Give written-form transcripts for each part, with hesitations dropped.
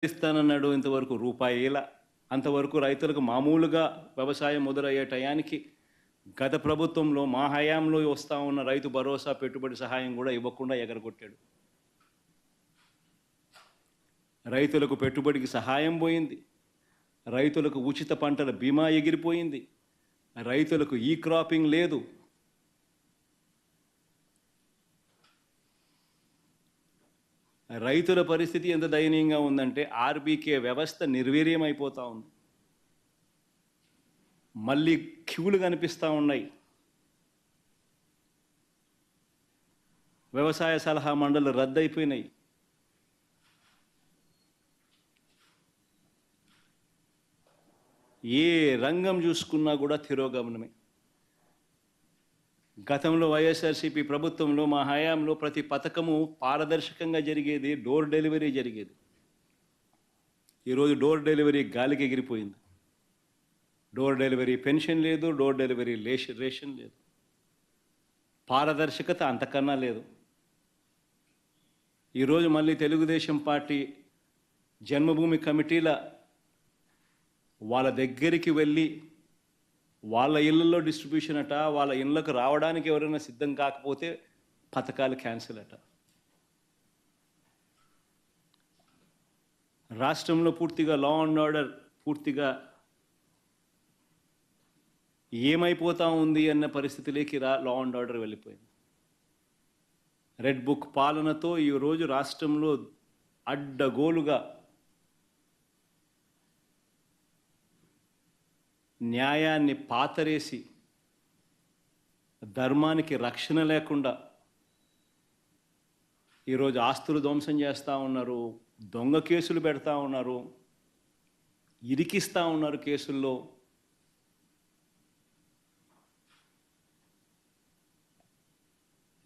ఇస్తానన్నాడు ఇంతవరకు రూపాయేల. అంతవరకు రైతులకు మామూలుగా వ్యవసాయం మొదలయ్యే టయానికి గత ప్రభుత్వంలో మా హయాంలో వస్తూ ఉన్న రైతు భరోసా పెట్టుబడి సహాయం కూడా ఇవ్వకుండా ఎగరగొట్టాడు. రైతులకు పెట్టుబడికి సహాయం పోయింది, రైతులకు ఉచిత పంటల బీమా ఎగిరిపోయింది, రైతులకు ఈ క్రాపింగ్ లేదు. రైతుల పరిస్థితి ఎంత దయనీయంగా ఉందంటే ఆర్బీకే వ్యవస్థ నిర్వీర్యం అయిపోతూ ఉంది. మళ్ళీ క్యూలు కనిపిస్తూ ఉన్నాయి. వ్యవసాయ సలహా మండళ్ళు రద్దయిపోయినాయి. ఏ రంగం చూసుకున్నా కూడా తిరోగమనమే. గతంలో వైఎస్ఆర్సీపీ ప్రభుత్వంలో మా హయాంలో ప్రతి పథకము పారదర్శకంగా జరిగేది, డోర్ డెలివరీ జరిగేది. ఈరోజు డోర్ డెలివరీ గాలికి ఎగిరిపోయింది. డోర్ డెలివరీ పెన్షన్ లేదు, డోర్ డెలివరీ రేషన్ లేదు, పారదర్శకత అంతకన్నా లేదు. ఈరోజు మళ్ళీ తెలుగుదేశం పార్టీ జన్మభూమి కమిటీల వాళ్ళ దగ్గరికి వెళ్ళి వాళ్ళ ఇళ్ళల్లో డిస్ట్రిబ్యూషన్ అట, వాళ్ళ ఇళ్ళకు రావడానికి ఎవరైనా సిద్ధం కాకపోతే పథకాలు క్యాన్సిల్ అట. రాష్ట్రంలో పూర్తిగా లా అండ్ ఆర్డర్ పూర్తిగా ఏమైపోతా ఉంది అన్న పరిస్థితిలోకి లా అండ్ ఆర్డర్ వెళ్ళిపోయింది. రెడ్ బుక్ పాలనతో ఈరోజు రాష్ట్రంలో అడ్డగోలుగా న్యాయాన్ని పాతరేసి ధర్మానికి రక్షణ లేకుండా ఈరోజు ఆస్తులు ధ్వంసం చేస్తూ ఉన్నారు, దొంగ కేసులు పెడతా ఉన్నారు, ఇరికిస్తూ ఉన్నారు కేసుల్లో.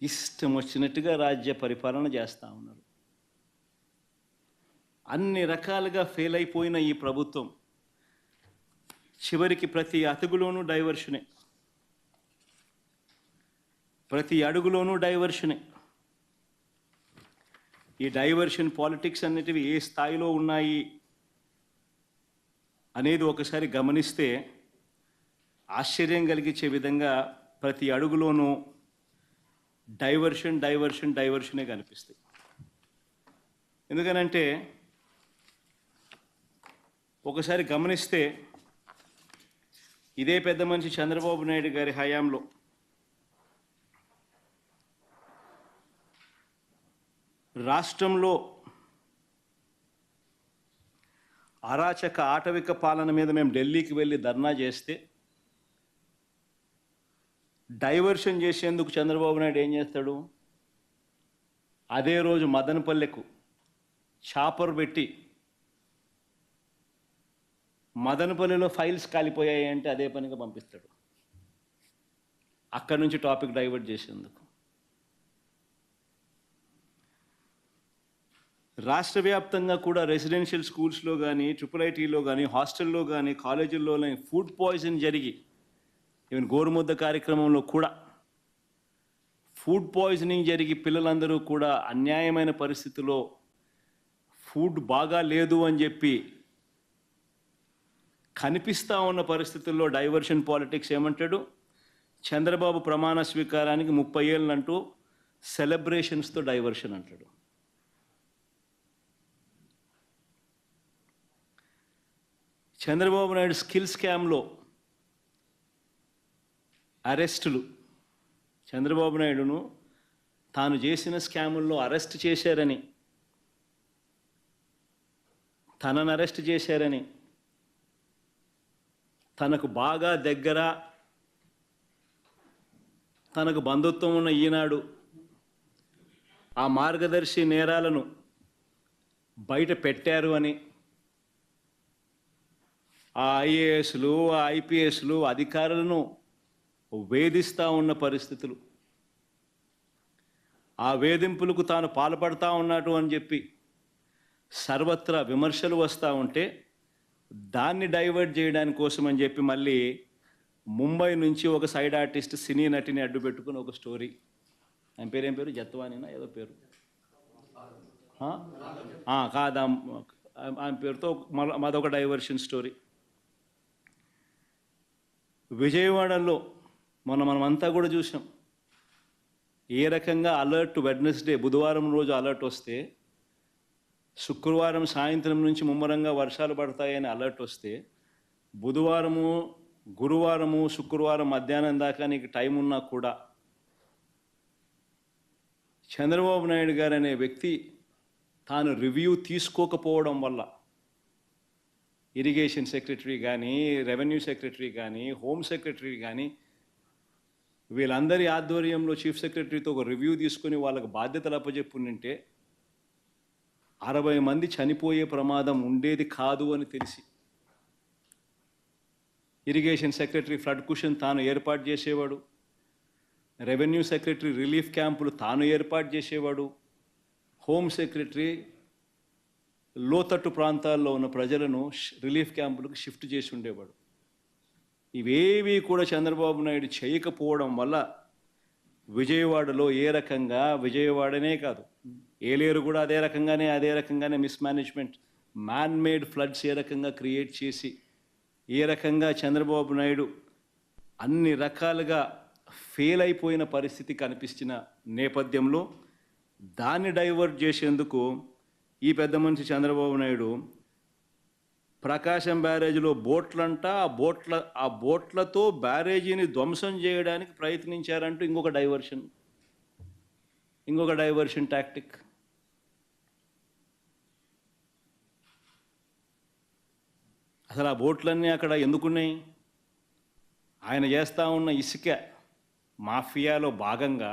ఇష్టం వచ్చినట్టుగా రాజ్య పరిపాలన చేస్తూ ఉన్నారు. అన్ని రకాలుగా ఫెయిల్ అయిపోయిన ఈ ప్రభుత్వం చివరికి ప్రతి అతుగులోనూ డైవర్షనే, ప్రతి అడుగులోనూ డైవర్షనే. ఈ డైవర్షన్ పాలిటిక్స్ అనేటివి ఏ స్థాయిలో ఉన్నాయి అనేది ఒకసారి గమనిస్తే ఆశ్చర్యం కలిగించే విధంగా ప్రతి అడుగులోనూ డైవర్షనే కనిపిస్తాయి. ఎందుకనంటే ఒకసారి గమనిస్తే ఇదే పెద్ద మనిషి చంద్రబాబు నాయుడు గారి హయాంలో రాష్ట్రంలో అరాచక ఆటవిక పాలన మీద మేము ఢిల్లీకి వెళ్ళి ధర్నా చేస్తే డైవర్షన్ చేసేందుకు చంద్రబాబు నాయుడు ఏం చేస్తాడు? అదే రోజు మదనపల్లెకు చాపర్ పెట్టి మదనపల్లిలో ఫైల్స్ కాలిపోయాయి అంటే అదే పనిగా పంపిస్తాడు, అక్కడి నుంచి టాపిక్ డైవర్ట్ చేసేందుకు. రాష్ట్ర వ్యాప్తంగా కూడా రెసిడెన్షియల్ స్కూల్స్లో కానీ, ఐఐటీలో కానీ, హాస్టల్లో కానీ, కాలేజీల్లో ఫుడ్ పాయిజన్ జరిగి ఈవెన్ గోరుముద్ద కార్యక్రమంలో కూడా ఫుడ్ పాయిజనింగ్ జరిగి పిల్లలందరూ కూడా అన్యాయమైన పరిస్థితిలో ఫుడ్ బాగా లేదు అని చెప్పి కనిపిస్తూ ఉన్న పరిస్థితుల్లో డైవర్షన్ పాలిటిక్స్ ఏమంటాడు? చంద్రబాబు ప్రమాణ స్వీకారానికి 30 ఏళ్ళంటూ సెలబ్రేషన్స్తో డైవర్షన్ అంటాడు. చంద్రబాబు నాయుడు స్కిల్ స్కామ్లో అరెస్టులు, చంద్రబాబు నాయుడును తాను చేసిన స్కాముల్లో అరెస్ట్ చేశారని, తనను అరెస్ట్ చేశారని, తనకు బాగా దగ్గర తనకు బంధుత్వం ఉన్న ఈనాడు ఆ మార్గదర్శి నేరాలను బయట పెట్టారు అని ఆ ఐఏఎస్లు, ఆ ఐపీఎస్లు అధికారులను వేధిస్తూ ఉన్న పరిస్థితులు, ఆ వేధింపులకు తాను పాల్పడతా ఉన్నాడు అని చెప్పి సర్వత్రా విమర్శలు వస్తూ ఉంటే దాన్ని డైవర్ట్ చేయడానికి కోసం అని చెప్పి మళ్ళీ ముంబై నుంచి ఒక సైడ్ ఆర్టిస్ట్ సినీ నటిని అడ్డు పెట్టుకుని ఒక స్టోరీ, ఆయన పేరు ఏం పేరు, జత్వానినా ఏదో పేరు, కాదా ఆమె పేరుతో మాదొక డైవర్షన్ స్టోరీ. విజయవాడలో మనమంతా కూడా చూసాం. ఏ రకంగా అలర్ట్ వెడ్నెస్డే బుధవారం రోజు అలర్ట్ వస్తే, శుక్రవారం సాయంత్రం నుంచి ముమ్మరంగా వర్షాలు పడతాయని అలర్ట్ వస్తే, బుధవారము, గురువారము, శుక్రవారం మధ్యాహ్నం దాకా నీకు టైం ఉన్నా కూడా చంద్రబాబు నాయుడు గారు అనే వ్యక్తి తాను రివ్యూ తీసుకోకపోవడం వల్ల ఇరిగేషన్ సెక్రటరీ కానీ, రెవెన్యూ సెక్రటరీ కానీ, హోమ్ సెక్రటరీ కానీ వీళ్ళందరి ఆధ్వర్యంలో చీఫ్ సెక్రటరీతో ఒక రివ్యూ తీసుకొని వాళ్ళకు బాధ్యతలు అప్పచెప్పుంటే 60 మంది చనిపోయే ప్రమాదం ఉండేది కాదు అని తెలిసి ఇరిగేషన్ సెక్రటరీ ఫ్లడ్ కుషన్ తాను ఏర్పాటు చేసేవాడు, రెవెన్యూ సెక్రటరీ రిలీఫ్ క్యాంపులు తాను ఏర్పాటు చేసేవాడు, హోమ్ సెక్రటరీ లోతట్టు ప్రాంతాల్లో ఉన్న ప్రజలను రిలీఫ్ క్యాంపులకు షిఫ్ట్ చేసి ఉండేవాడు. ఇవేవి కూడా చంద్రబాబు నాయుడు చేయకపోవడం వల్ల విజయవాడలో ఏ రకంగా, విజయవాడనే కాదు ఏలేరు కూడా అదే రకంగానే మిస్మేనేజ్మెంట్, మ్యాన్ మేడ్ ఫ్లడ్స్ ఏ రకంగా క్రియేట్ చేసి ఏ రకంగా చంద్రబాబు నాయుడు అన్ని రకాలుగా ఫెయిల్ అయిపోయిన పరిస్థితి కనిపించిన నేపథ్యంలో దాన్ని డైవర్ట్ చేసేందుకు ఈ పెద్ద మనిషి చంద్రబాబు నాయుడు ప్రకాశం బ్యారేజీలో బోట్లంట, ఆ బోట్లతో బ్యారేజీని ధ్వంసం చేయడానికి ప్రయత్నించారంటూ ఇంకొక డైవర్షన్ టాక్టిక్. అసలు ఆ బోట్లన్నీ అక్కడ ఎందుకున్నాయి? ఆయన చేస్తూ ఉన్న ఇసుక మాఫియాలో భాగంగా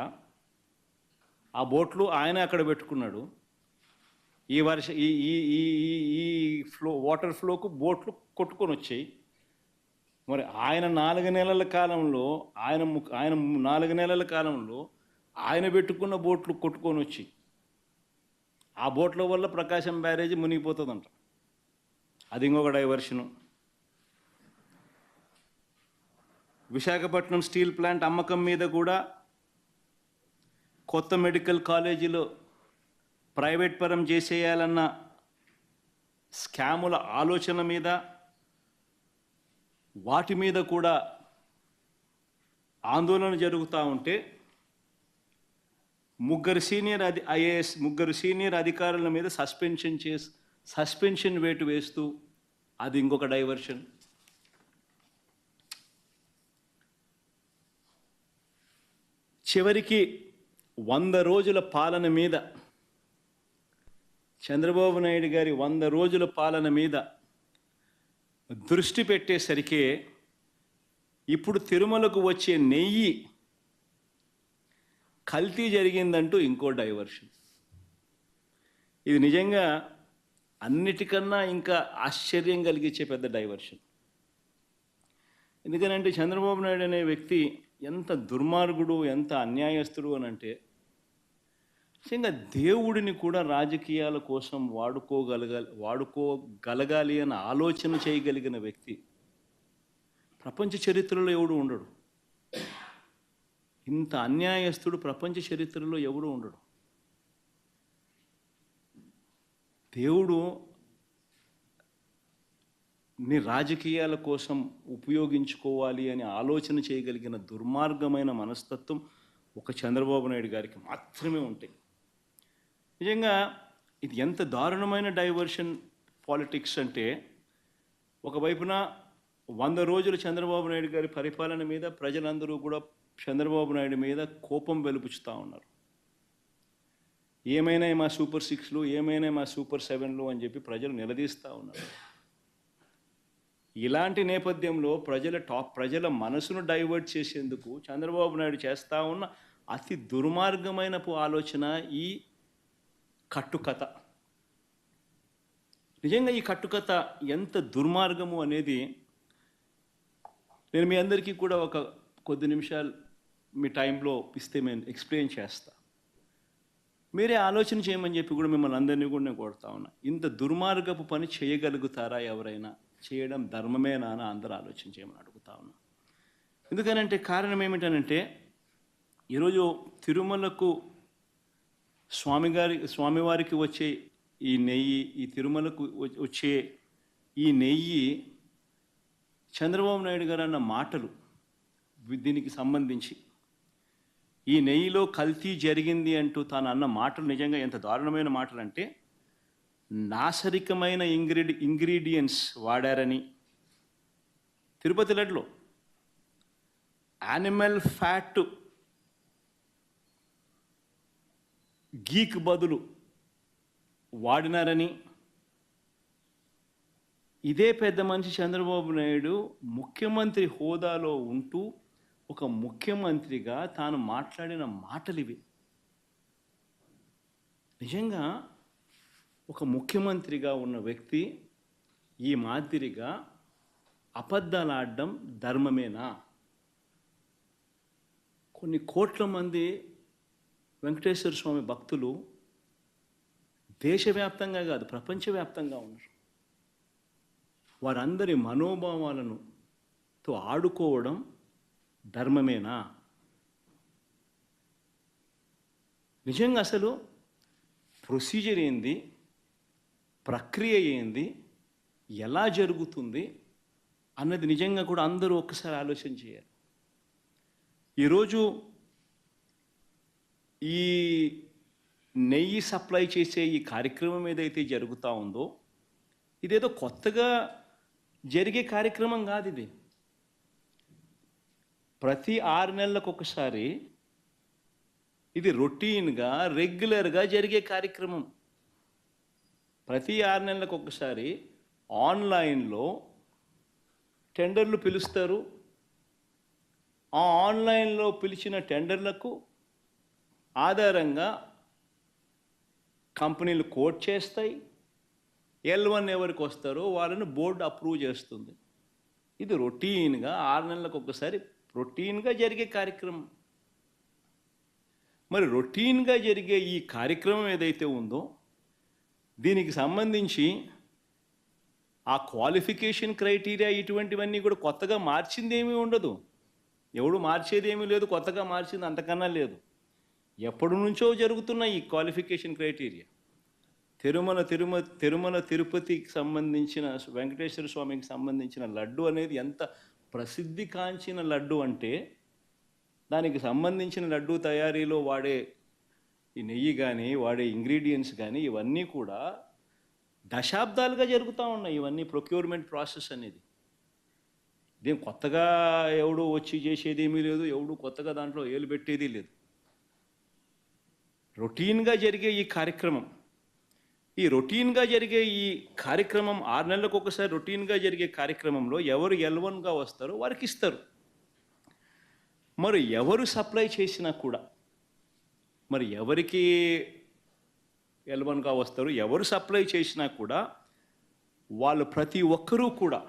ఆ బోట్లు ఆయన అక్కడ పెట్టుకున్నాడు. ఈ వాటర్ ఫ్లోకు బోట్లు కొట్టుకొని వచ్చాయి. మరి ఆయన 4 నెలల కాలంలో ఆయన పెట్టుకున్న బోట్లు కొట్టుకొని వచ్చి ఆ బోట్ల వల్ల ప్రకాశం బ్యారేజీ మునిగిపోతుందంట. అది ఇంకొక డైవర్షను. విశాఖపట్నం స్టీల్ ప్లాంట్ అమ్మకం మీద కూడా కొత్త మెడికల్ కాలేజీలో ప్రైవేట్ పరం చేసేయాలన్న స్కాముల ఆలోచన మీద, వాటి మీద కూడా ఆందోళన జరుగుతూ ఉంటే ముగ్గురు సీనియర్ అధికారుల మీద సస్పెన్షన్ వేటు వేస్తూ అది ఇంకొక డైవర్షన్. చివరికి 100 రోజుల పాలన మీద, చంద్రబాబు నాయుడు గారి 100 రోజుల పాలన మీద దృష్టి పెట్టేసరికి ఇప్పుడు తిరుమలకు వచ్చే నెయ్యి కల్తీ జరిగిందంటూ ఇంకో డైవర్షన్. ఇది నిజంగా అన్నిటికన్నా ఇంకా ఆశ్చర్యం కలిగించే పెద్ద డైవర్షన్. ఎందుకనంటే చంద్రబాబు నాయుడు అనే వ్యక్తి ఎంత దుర్మార్గుడు, ఎంత అన్యాయస్తుడు అని అంటే, నిజంగా దేవుడిని కూడా రాజకీయాల కోసం వాడుకోగలగాలి అని ఆలోచన చేయగలిగిన వ్యక్తి ప్రపంచ చరిత్రలో ఎవడు ఉండడు. ఇంత అన్యాయస్తుడు ప్రపంచ చరిత్రలో ఎవడు ఉండడు. దేవుడు ని రాజకీయాల కోసం ఉపయోగించుకోవాలి అని ఆలోచన చేయగలిగిన దుర్మార్గమైన మనస్తత్వం ఒక చంద్రబాబు నాయుడు గారికి మాత్రమే ఉంటాయి. నిజంగా ఇది ఎంత దారుణమైన డైవర్షన్ పాలిటిక్స్ అంటే, ఒకవైపున 100 రోజులు చంద్రబాబు నాయుడు గారి పరిపాలన మీద ప్రజలందరూ కూడా చంద్రబాబు నాయుడు మీద కోపం వెలుపుచుతూ ఉన్నారు. ఏమైనా మా సూపర్ 6లు, ఏమైనా మా సూపర్ 7లు అని చెప్పి ప్రజలు నిలదీస్తూ ఉన్నారు. ఇలాంటి నేపథ్యంలో ప్రజల మనసును డైవర్ట్ చేసేందుకు చంద్రబాబు నాయుడు చేస్తూ ఉన్న అతి దుర్మార్గమైన ఆలోచన ఈ కట్టుకథ. నిజంగా ఈ కట్టుకథ ఎంత దుర్మార్గము అనేది నేను మీ అందరికీ కూడా ఒక కొద్ది నిమిషాలు మీ టైంలో ఇస్తే నేను ఎక్స్ప్లెయిన్ చేస్తా. మీరే ఆలోచన చేయమని చెప్పి కూడా మిమ్మల్ని అందరినీ కూడా నేను కోరుతా ఉన్నా. ఇంత దుర్మార్గపు పని చేయగలుగుతారా ఎవరైనా? చేయడం ధర్మమేనా అని అందరూ ఆలోచన చేయమని అడుగుతా ఉన్నా. ఎందుకనంటే కారణం ఏమిటనంటే, ఈరోజు తిరుమలకు స్వామివారికి వచ్చే ఈ నెయ్యి, ఈ తిరుమలకు వచ్చే ఈ నెయ్యి చంద్రబాబు నాయుడు గారు అన్న మాటలు దీనికి సంబంధించి, ఈ నెయ్యిలో కల్తీ జరిగింది అంటూ తాను అన్న మాటలు నిజంగా ఎంత దారుణమైన మాటలు అంటే, నాసరికమైన ఇంగ్రీడియంట్స్ వాడారని, తిరుపతి లడ్డులో యానిమల్ ఫ్యాట్ గీక్ బదులు వాడినారని, ఇదే పెద్ద మనిషి చంద్రబాబు నాయుడు ముఖ్యమంత్రి హోదాలో ఉంటూ ఒక ముఖ్యమంత్రిగా తాను మాట్లాడిన మాటలు ఇవి. నిజంగా ఒక ముఖ్యమంత్రిగా ఉన్న వ్యక్తి ఈ మాదిరిగా అబద్ధాలు ఆడడం ధర్మమేనా? కొన్ని కోట్ల మంది వెంకటేశ్వర స్వామి భక్తులు దేశవ్యాప్తంగా కాదు ప్రపంచవ్యాప్తంగా ఉన్నారు. వారందరి మనోభావాలను తో ఆడుకోవడం ధర్మమేనా? నిజంగా అసలు ప్రొసీజర్ ఏంది, ప్రక్రియ ఏంది, ఎలా జరుగుతుంది అన్నది నిజంగా కూడా అందరూ ఒక్కసారి ఆలోచన చేయాలి. ఈరోజు ఈ నెయ్యి సప్లై చేసే ఈ కార్యక్రమం ఏదైతే జరుగుతూ ఉందో, ఇదేదో కొత్తగా జరిగే కార్యక్రమం కాదు. ఇది ప్రతి 6 నెలలకు ఒకసారి ఇది రొటీన్గా రెగ్యులర్గా జరిగే కార్యక్రమం. ప్రతి 6 నెలలకు ఒకసారి ఆన్లైన్లో టెండర్లు పిలుస్తారు. ఆ ఆన్లైన్లో పిలిచిన టెండర్లకు ఆధారంగా కంపెనీలు కోట్ చేస్తాయి. L1 ఎవరికి వస్తారో వాళ్ళని బోర్డు అప్రూవ్ చేస్తుంది. ఇది రొటీన్గా 6 నెలలకు ఒకసారి రొటీన్గా జరిగే కార్యక్రమం. మరి రొటీన్గా జరిగే ఈ కార్యక్రమం ఏదైతే ఉందో, దీనికి సంబంధించి ఆ క్వాలిఫికేషన్ క్రైటీరియా ఇటువంటివన్నీ కూడా కొత్తగా మార్చింది ఏమీ ఉండదు. ఎవడు మార్చేది ఏమీ లేదు, కొత్తగా మార్చింది అంతకన్నా లేదు. ఎప్పటి నుంచో జరుగుతున్న ఈ క్వాలిఫికేషన్ క్రైటీరియా తిరుమల తిరుపతికి సంబంధించిన వెంకటేశ్వర స్వామికి సంబంధించిన లడ్డు అనేది ఎంత ప్రసిద్ధి కాంచిన లడ్డు అంటే, దానికి సంబంధించిన లడ్డు తయారీలో వాడే ఈ నెయ్యి కానీ వాడే ఇంగ్రీడియంట్స్ కానీ ఇవన్నీ కూడా దశాబ్దాలుగా జరుగుతూ ఉన్నాయి. ఇవన్నీ ప్రొక్యూర్మెంట్ ప్రాసెస్ అనేది ఇదేం కొత్తగా ఎవడు వచ్చి చేసేది ఏమీ లేదు, ఎవడు కొత్తగా దాంట్లో ఏలు పెట్టేది లేదు. రొటీన్గా జరిగే ఈ కార్యక్రమం, ఈ రొటీన్గా జరిగే ఈ కార్యక్రమం 6 నెలలకు ఒకసారి రొటీన్గా జరిగే కార్యక్రమంలో ఎవరు L1గా వస్తారో వారికి ఇస్తారు. మరి ఎవరు సప్లై చేసినా కూడా, మరి ఎవరికి L1గా వస్తారు, ఎవరు సప్లై చేసినా కూడా వాళ్ళు ప్రతి ఒక్కరూ కూడా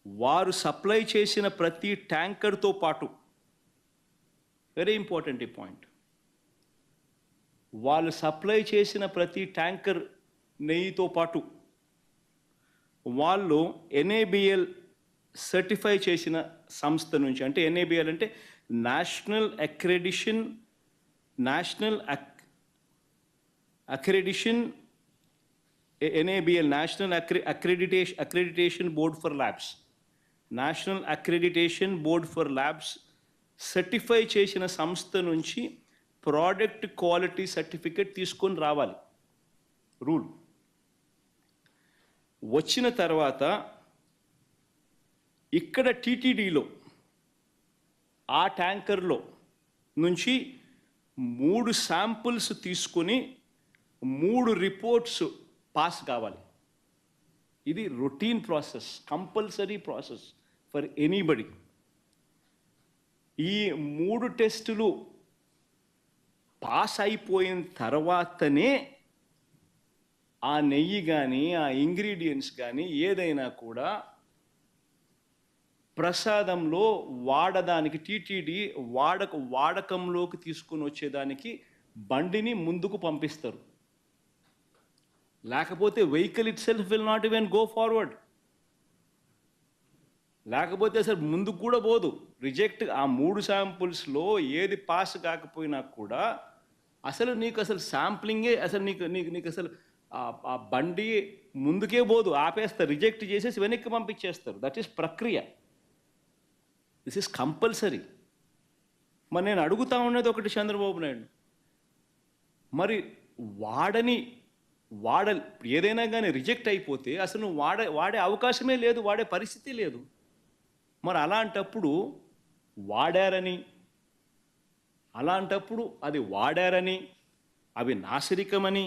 వారు సప్లై చేసిన ప్రతి ట్యాంకర్తో పాటు, వెరీ ఇంపార్టెంట్ ఈ పాయింట్, వాళ్ళు సప్లై చేసిన ప్రతి ట్యాంకర్ నెయ్యితో పాటు వాళ్ళు NABL సర్టిఫై చేసిన సంస్థ నుంచి, అంటే NABL అంటే national accreditation NABL national accreditation board for labs, national accreditation board for labs certify చేసిన సంస్థ నుంచి ప్రోడక్ట్ క్వాలిటీ సర్టిఫికేట్ తీసుకొని రావాలి. రూల్ వచ్చిన తర్వాత ఇక్కడ TTDలో ఆ ట్యాంకర్లో నుంచి 3 శాంపుల్స్ తీసుకొని 3 రిపోర్ట్స్ పాస్ కావాలి. ఇది routine process, compulsory process for anybody. ఈ 3 టెస్టులు పాస్ అయిపోయిన తర్వాతనే ఆ నెయ్యి కానీ ఆ ఇంగ్రీడియంట్స్ కానీ ఏదైనా కూడా ప్రసాదంలో వాడడానికి TTD వాడకంలోకి తీసుకొని వచ్చేదానికి బండిని ముందుకు పంపిస్తారు. లేకపోతే vehicle it self will not even go forward. లేకపోతే అసలు ముందుకు కూడా పోదు, రిజెక్ట్. ఆ 3 శాంపుల్స్లో ఏది పాస్ కాకపోయినా కూడా అసలు నీకు అసలు శాంప్లింగే అసలు నీకు నీకు నీకు అసలు ఆ బండి ముందుకే పోదు, ఆపేస్తారు, రిజెక్ట్ చేసేసి వెనక్కి పంపించేస్తారు. దట్ ఈస్ ప్రక్రియ. This is compulsory. మరి నేను అడుగుతా ఉన్నది ఒకటి చంద్రబాబు నాయుడు, మరి వాడ ఏదైనా కానీ రిజెక్ట్ అయిపోతే అసలు నువ్వు వాడే అవకాశమే లేదు, వాడే పరిస్థితి లేదు. మరి అలాంటప్పుడు అది వాడారని, అవి నాసిరికమని,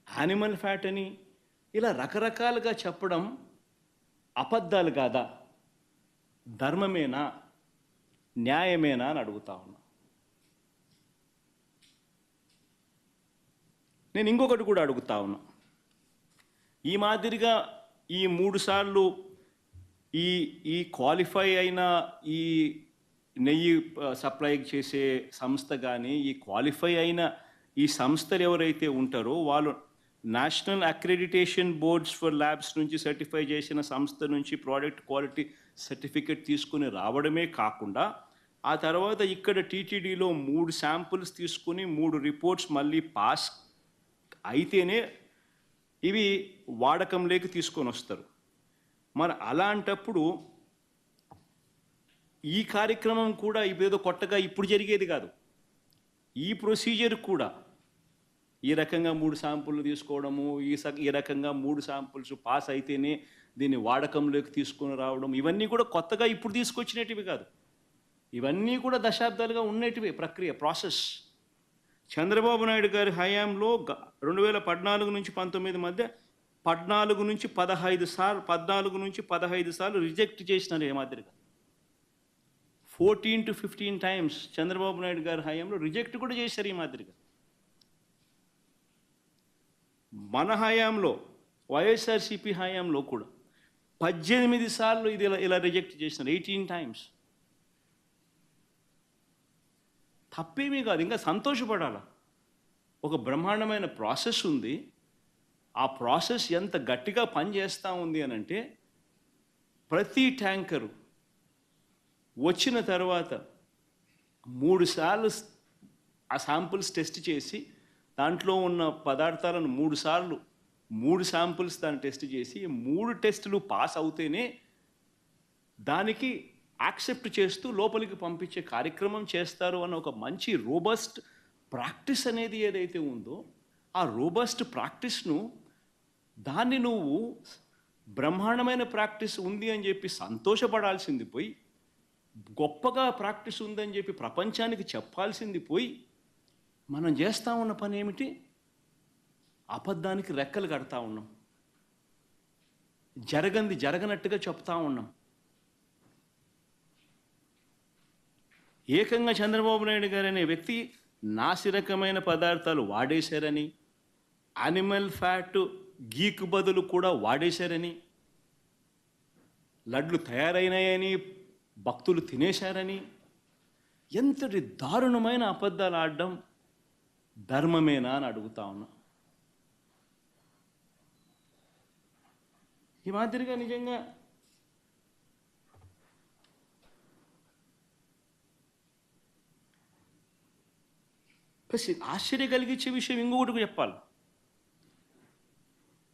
యానిమల్ ఫ్యాట్ అని ఇలా రకరకాలుగా చెప్పడం అబద్ధాలు కాదా? ధర్మమేనా, న్యాయమేనా అని అడుగుతా ఉన్నా. నేను ఇంకొకటి కూడా అడుగుతా ఉన్నా. ఈ మాదిరిగా ఈ 3 సార్లు ఈ క్వాలిఫై అయిన ఈ నెయ్యి సప్లై చేసే సంస్థ కానీ, ఈ క్వాలిఫై అయిన ఈ సంస్థలు ఎవరైతే ఉంటారో వాళ్ళు national accreditation boards for labs నుంచి సర్టిఫై చేసిన సంస్థ నుంచి ప్రోడక్ట్ క్వాలిటీ సర్టిఫికెట్ తీసుకుని రావడమే కాకుండా, ఆ తర్వాత ఇక్కడ టీటీడీలో 3 శాంపుల్స్ తీసుకుని 3 రిపోర్ట్స్ మళ్ళీ పాస్ అయితేనే ఇవి వాడకంలోకి తీసుకొని వస్తారు. మరి అలాంటప్పుడు ఈ కార్యక్రమం కూడా ఇదేదో కొత్తగా ఇప్పుడు జరిగేది కాదు. ఈ ప్రొసీజర్ కూడా ఈ రకంగా 3 శాంపుల్ తీసుకోవడము, ఈ రకంగా 3 శాంపుల్స్ పాస్ అయితేనే దీన్ని వాడకంలోకి తీసుకొని రావడం, ఇవన్నీ కూడా కొత్తగా ఇప్పుడు తీసుకొచ్చినటివి కాదు. ఇవన్నీ కూడా దశాబ్దాలుగా ఉన్నటివే ప్రక్రియ, ప్రాసెస్. చంద్రబాబు నాయుడు గారి హయాంలో 2014 నుంచి 19 మధ్య 14 నుంచి 15 సార్లు రిజెక్ట్ చేసినారు. ఏ మాదిరిగా 14 to 15 టైమ్స్ చంద్రబాబు నాయుడు గారి హయాంలో రిజెక్ట్ కూడా చేశారు ఈ మాదిరిగా. మన హయాంలో వైఎస్ఆర్సీపీ హయాంలో కూడా 18 సార్లు ఇది ఇలా రిజెక్ట్ చేసినారు, 18 టైమ్స్. తప్పేమీ కాదు, ఇంకా సంతోషపడాల. ఒక బ్రహ్మాండమైన ప్రాసెస్ ఉంది. ఆ ప్రాసెస్ ఎంత గట్టిగా పనిచేస్తూ ఉంది అని అంటే, ప్రతి ట్యాంకరు వచ్చిన తర్వాత 3 సార్లు ఆ శాంపుల్స్ టెస్ట్ చేసి దాంట్లో ఉన్న పదార్థాలను 3 శాంపుల్స్ దాన్ని టెస్ట్ చేసి 3 టెస్టులు పాస్ అవుతేనే దానికి యాక్సెప్ట్ చేస్తూ లోపలికి పంపించే కార్యక్రమం చేస్తారు అన్న ఒక మంచి రోబస్ట్ ప్రాక్టీస్ అనేది ఏదైతే ఉందో, ఆ రోబస్ట్ ప్రాక్టీస్ను దాన్ని నువ్వు బ్రహ్మాండమైన ప్రాక్టీస్ ఉంది అని చెప్పి సంతోషపడాల్సింది పోయి, గొప్పగా ప్రాక్టీస్ ఉందని చెప్పి ప్రపంచానికి చెప్పాల్సింది పోయి, మనం చేస్తూ ఉన్న పని ఏమిటి? అబద్ధానికి రెక్కలు కడతా ఉన్నాం, జరగనట్టుగా చెప్తా ఉన్నాం. ఏకంగా చంద్రబాబు నాయుడు గారు అనే వ్యక్తి నాసిరకమైన పదార్థాలు వాడేశారని, యానిమల్ ఫ్యాట్ గీకు బదులు కూడా వాడేశారని, లడ్లు తయారైనాయని భక్తులు తినేశారని, ఎంతటి దారుణమైన అబద్ధాలు ఆడడం ధర్మమేనా అని అడుగుతా ఉన్నా. ఈ మాదిరిగా నిజంగా ఆశ్చర్య కలిగించే విషయం ఇంకొకటి చెప్పాలి.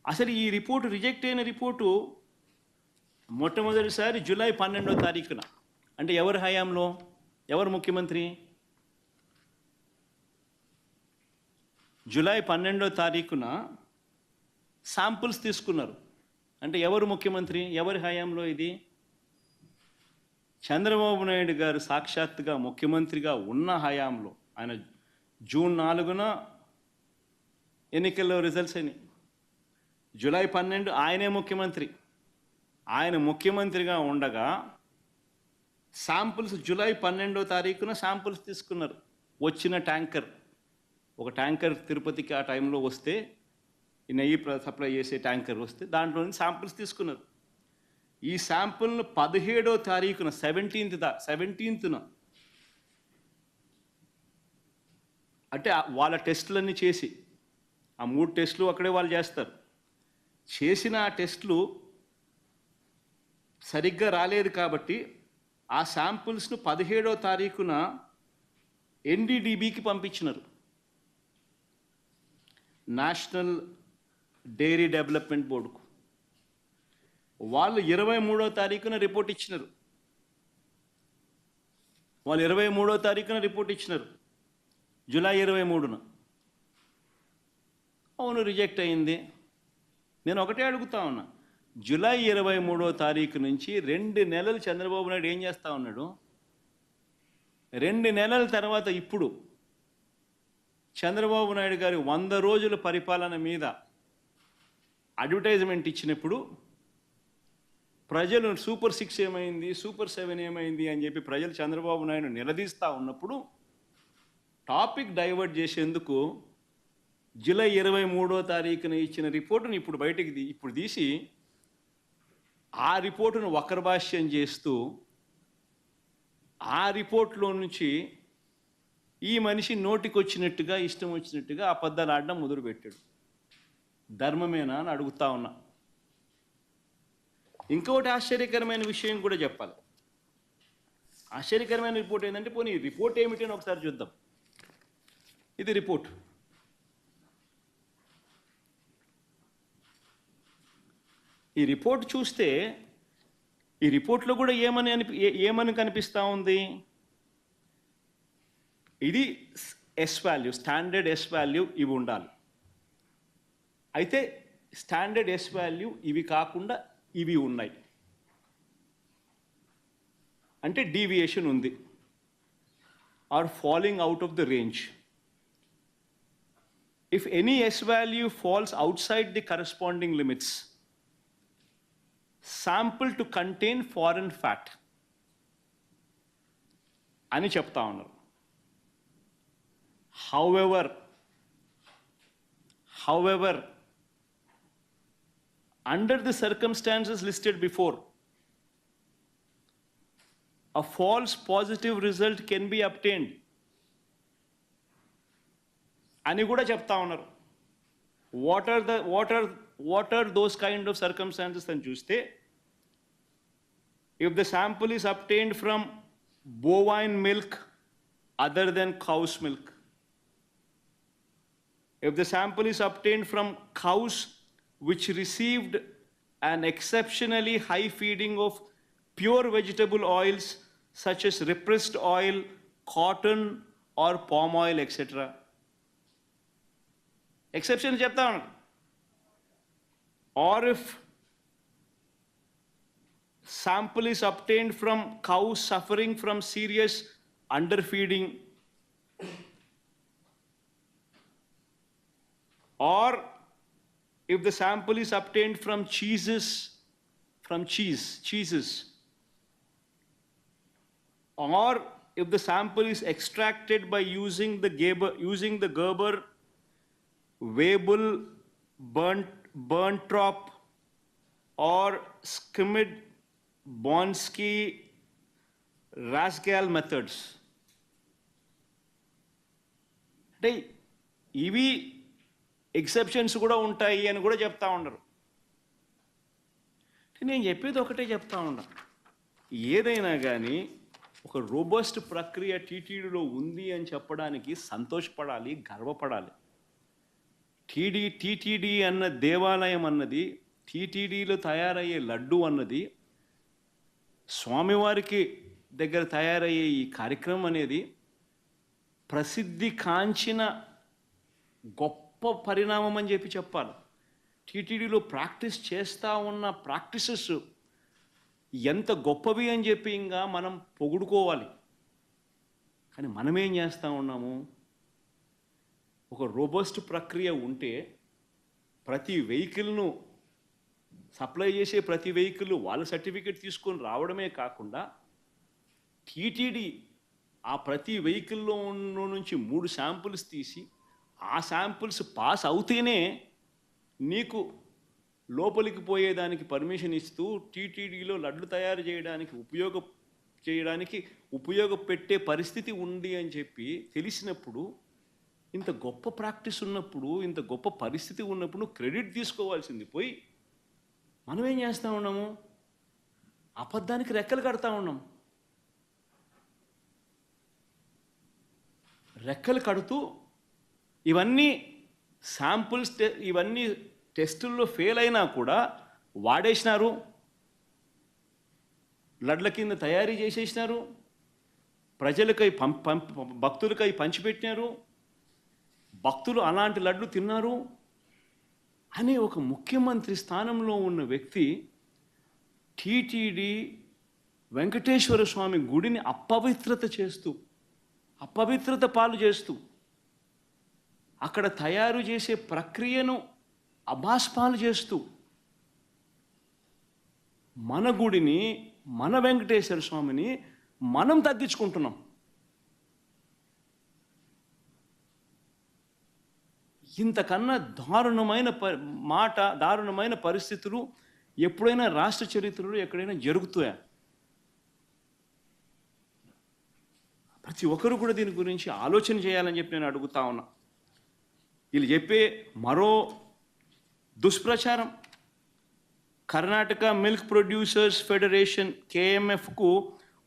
అసలు ఈ రిపోర్టు, రిజెక్ట్ అయిన రిపోర్టు మొట్టమొదటిసారి జూలై 12వ తారీఖున, అంటే ఎవరి హయాంలో, ఎవరు ముఖ్యమంత్రి? జూలై 12వ తారీఖున శాంపుల్స్ తీసుకున్నారు. అంటే ఎవరు ముఖ్యమంత్రి, ఎవరి హయాంలో ఇది? చంద్రబాబు నాయుడు గారు సాక్షాత్తుగా ముఖ్యమంత్రిగా ఉన్న హయాంలో. ఆయన జూన్ 4న ఎన్నికల్లో రిజల్ట్స్ అయినాయి. జూలై 12 ఆయనే ముఖ్యమంత్రి. ఆయన ముఖ్యమంత్రిగా ఉండగా శాంపుల్స్ జూలై 12వ తారీఖున శాంపుల్స్ తీసుకున్నారు. వచ్చిన ఒక ట్యాంకర్ తిరుపతికి ఆ టైంలో వస్తే, ఈ నెయ్యి సప్లై చేసే ట్యాంకర్ వస్తే దాంట్లో నుంచి శాంపుల్స్ తీసుకున్నారు. ఈ శాంపుల్ను 17వ తారీఖున 17న అంటే వాళ్ళ టెస్టులన్నీ చేసి, ఆ 3 టెస్టులు అక్కడే వాళ్ళు చేస్తారు, చేసిన ఆ టెస్టులు సరిగ్గా రాలేదు కాబట్టి ఆ శాంపుల్స్ను 17వ తారీఖున ఎన్డీడీబీకి పంపించినారు. నేషనల్ డైరీ డెవలప్మెంట్ బోర్డుకు. వాళ్ళు 23వ తారీఖున రిపోర్ట్ ఇచ్చినారు. జూలై 23న. అవును, రిజెక్ట్ అయింది. నేను ఒకటే అడుగుతా ఉన్నా, జూలై 23వ తారీఖు నుంచి 2 నెలలు చంద్రబాబు నాయుడు ఏం చేస్తా ఉన్నాడు? 2 నెలల తర్వాత ఇప్పుడు చంద్రబాబు నాయుడు గారి 100 రోజుల పరిపాలన మీద అడ్వర్టైజ్మెంట్ ఇచ్చినప్పుడు ప్రజలు సూపర్ 6 ఏమైంది, సూపర్ 7 ఏమైంది అని చెప్పి ప్రజలు చంద్రబాబు నాయుడు నిలదీస్తూ ఉన్నప్పుడు టాపిక్ డైవర్ట్ చేసేందుకు జూలై 23వ తారీఖున ఇచ్చిన రిపోర్టును ఇప్పుడు తీసి ఆ రిపోర్టును వక్రభాష్యం చేస్తూ ఆ రిపోర్ట్లో నుంచి ఈ మనిషి నోటికొచ్చినట్టుగా ఇష్టం వచ్చినట్టుగా అబద్ధాలు ఆడడం మొదలుపెట్టాడు. ధర్మమేనా అని అడుగుతా ఉన్నా. ఇంకొకటి ఆశ్చర్యకరమైన విషయం కూడా చెప్పాలి. ఆశ్చర్యకరమైన రిపోర్ట్ ఏంటంటే, పోనీ రిపోర్ట్ ఏమిటి అని ఒకసారి చూద్దాం. ఇది రిపోర్ట్. ఈ రిపోర్ట్ చూస్తే ఈ రిపోర్ట్లో కూడా ఏమని కనిపిస్తూ ఉంది? ఇది S value, standard S value ఇవి ఉండాలి. అయితే స్టాండర్డ్ ఎస్ వాల్యూ ఇవి కాకుండా ఇవి ఉన్నాయి అంటే డీవియేషన్ ఉంది, or falling out of the range. If any S value falls outside the corresponding limits, sample to contain foreign fat అని చెప్తా ఉన్నారు. However, under the circumstances listed before, a false positive result can be obtained అని కూడా చెప్తా ఉన్నారు. What are those kind of circumstances అని చూస్తే, if the sample is obtained from bovine milk other than cow's milk, if the sample is obtained from cows which received an exceptionally high feeding of pure vegetable oils such as repressed oil, cotton or palm oil, etc. Exception చెప్తా ఉన్నాను. Or if sample is obtained from cows suffering from serious underfeeding, or if the sample is obtained from cheeses, or if the sample is extracted by using the Gerber, Weibull, Berntrop or Schmidt, Bonsky, Rascal methods. అంటే ఇవి exceptions కూడా ఉంటాయి అని కూడా చెప్తా ఉన్నారు. నేను చెప్పేది ఒకటే చెప్తా ఉన్నా, ఏదైనా కానీ ఒక రోబస్ట్ ప్రక్రియ టీటీడీలో ఉంది అని చెప్పడానికి సంతోషపడాలి, గర్వపడాలి. టీటీడీ అన్న దేవాలయం అన్నది, టీటీడీలో తయారయ్యే లడ్డు అన్నది, స్వామివారికి దగ్గర తయారయ్యే ఈ కార్యక్రమం అనేది ప్రసిద్ధి కాంచిన గొప్ప పరిణామం అని చెప్పాలి. టీటీడీలో ప్రాక్టీస్ చేస్తూ ఉన్న ప్రాక్టీసెస్ ఎంత గొప్పవి అని చెప్పి ఇంకా మనం పొగుడుకోవాలి. కానీ మనమేం చేస్తూ ఉన్నాము? ఒక రోబస్ట్ ప్రక్రియ ఉంటే ప్రతి వెహికల్ను సప్లై చేసే ప్రతి వెహికల్ వాళ్ళ సర్టిఫికేట్ తీసుకొని రావడమే కాకుండా, టీటీడీ ఆ ప్రతి వెహికల్లో నుంచి 3 శాంపుల్స్ తీసి ఆ శాంపుల్స్ పాస్ అవుతేనే నీకు లోపలికి పోయేదానికి పర్మిషన్ ఇస్తూ టీటీడీలో లడ్లు తయారు చేయడానికి ఉపయోగపెట్టే పరిస్థితి ఉంది అని చెప్పి తెలిసినప్పుడు, ఇంత గొప్ప ప్రాక్టీస్ ఉన్నప్పుడు, ఇంత గొప్ప పరిస్థితి ఉన్నప్పుడు క్రెడిట్ తీసుకోవాల్సింది పోయి మనం ఏం చేస్తూ ఉన్నాము? అబద్ధానికి రెక్కలు కడతా ఉన్నాం. రెక్కలు కడుతూ ఇవన్నీ శాంపుల్స్ ఇవన్నీ టెస్టుల్లో ఫెయిల్ అయినా కూడా వాడేసినారు, లడ్ల కింద తయారీ చేసేసినారు, ప్రజలకై భక్తులకై పంచిపెట్టినారు, భక్తులు అలాంటి లడ్లు తిన్నారు అనే ఒక ముఖ్యమంత్రి స్థానంలో ఉన్న వ్యక్తి టీటీడీ వెంకటేశ్వర స్వామి గుడిని అపవిత్రత పాలు చేస్తూ అక్కడ తయారు చేసే ప్రక్రియను అభాస్పాలు చేస్తూ మన గుడిని, మన వెంకటేశ్వర స్వామిని మనం తగ్గించుకుంటున్నాం. ఇంతకన్నా దారుణమైన పరిస్థితులు ఎప్పుడైనా రాష్ట్ర చరిత్రలో ఎక్కడైనా జరుగుతాయా? ప్రతి ఒక్కరు కూడా దీని గురించి ఆలోచన చేయాలని చెప్పి నేను అడుగుతా ఉన్నా. వీళ్ళు చెప్పే మరో దుష్ప్రచారం, కర్ణాటక మిల్క్ ప్రొడ్యూసర్స్ ఫెడరేషన్ కేఎంఎఫ్కు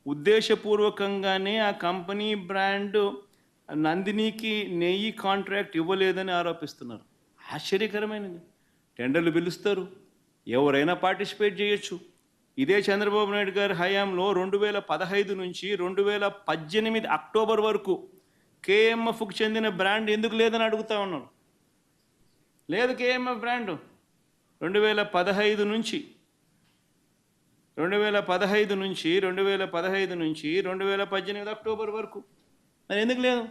ఉద్దేశపూర్వకంగానే ఆ కంపెనీ బ్రాండ్ నందినికి నెయ్యి కాంట్రాక్ట్ ఇవ్వలేదని ఆరోపిస్తున్నారు. ఆశ్చర్యకరమైనది. టెండర్లు పిలుస్తారు, ఎవరైనా పార్టిసిపేట్ చేయొచ్చు. ఇదే చంద్రబాబు నాయుడు గారి హయాంలో 2015 నుంచి 2018 అక్టోబర్ వరకు కేఎంఎఫ్కు చెందిన బ్రాండ్ ఎందుకు లేదని అడుగుతా ఉన్నారు. లేదు కేఎంఎఫ్ బ్రాండ్ 2015 నుంచి 2018 అక్టోబర్ వరకు మరి ఎందుకు లేదు?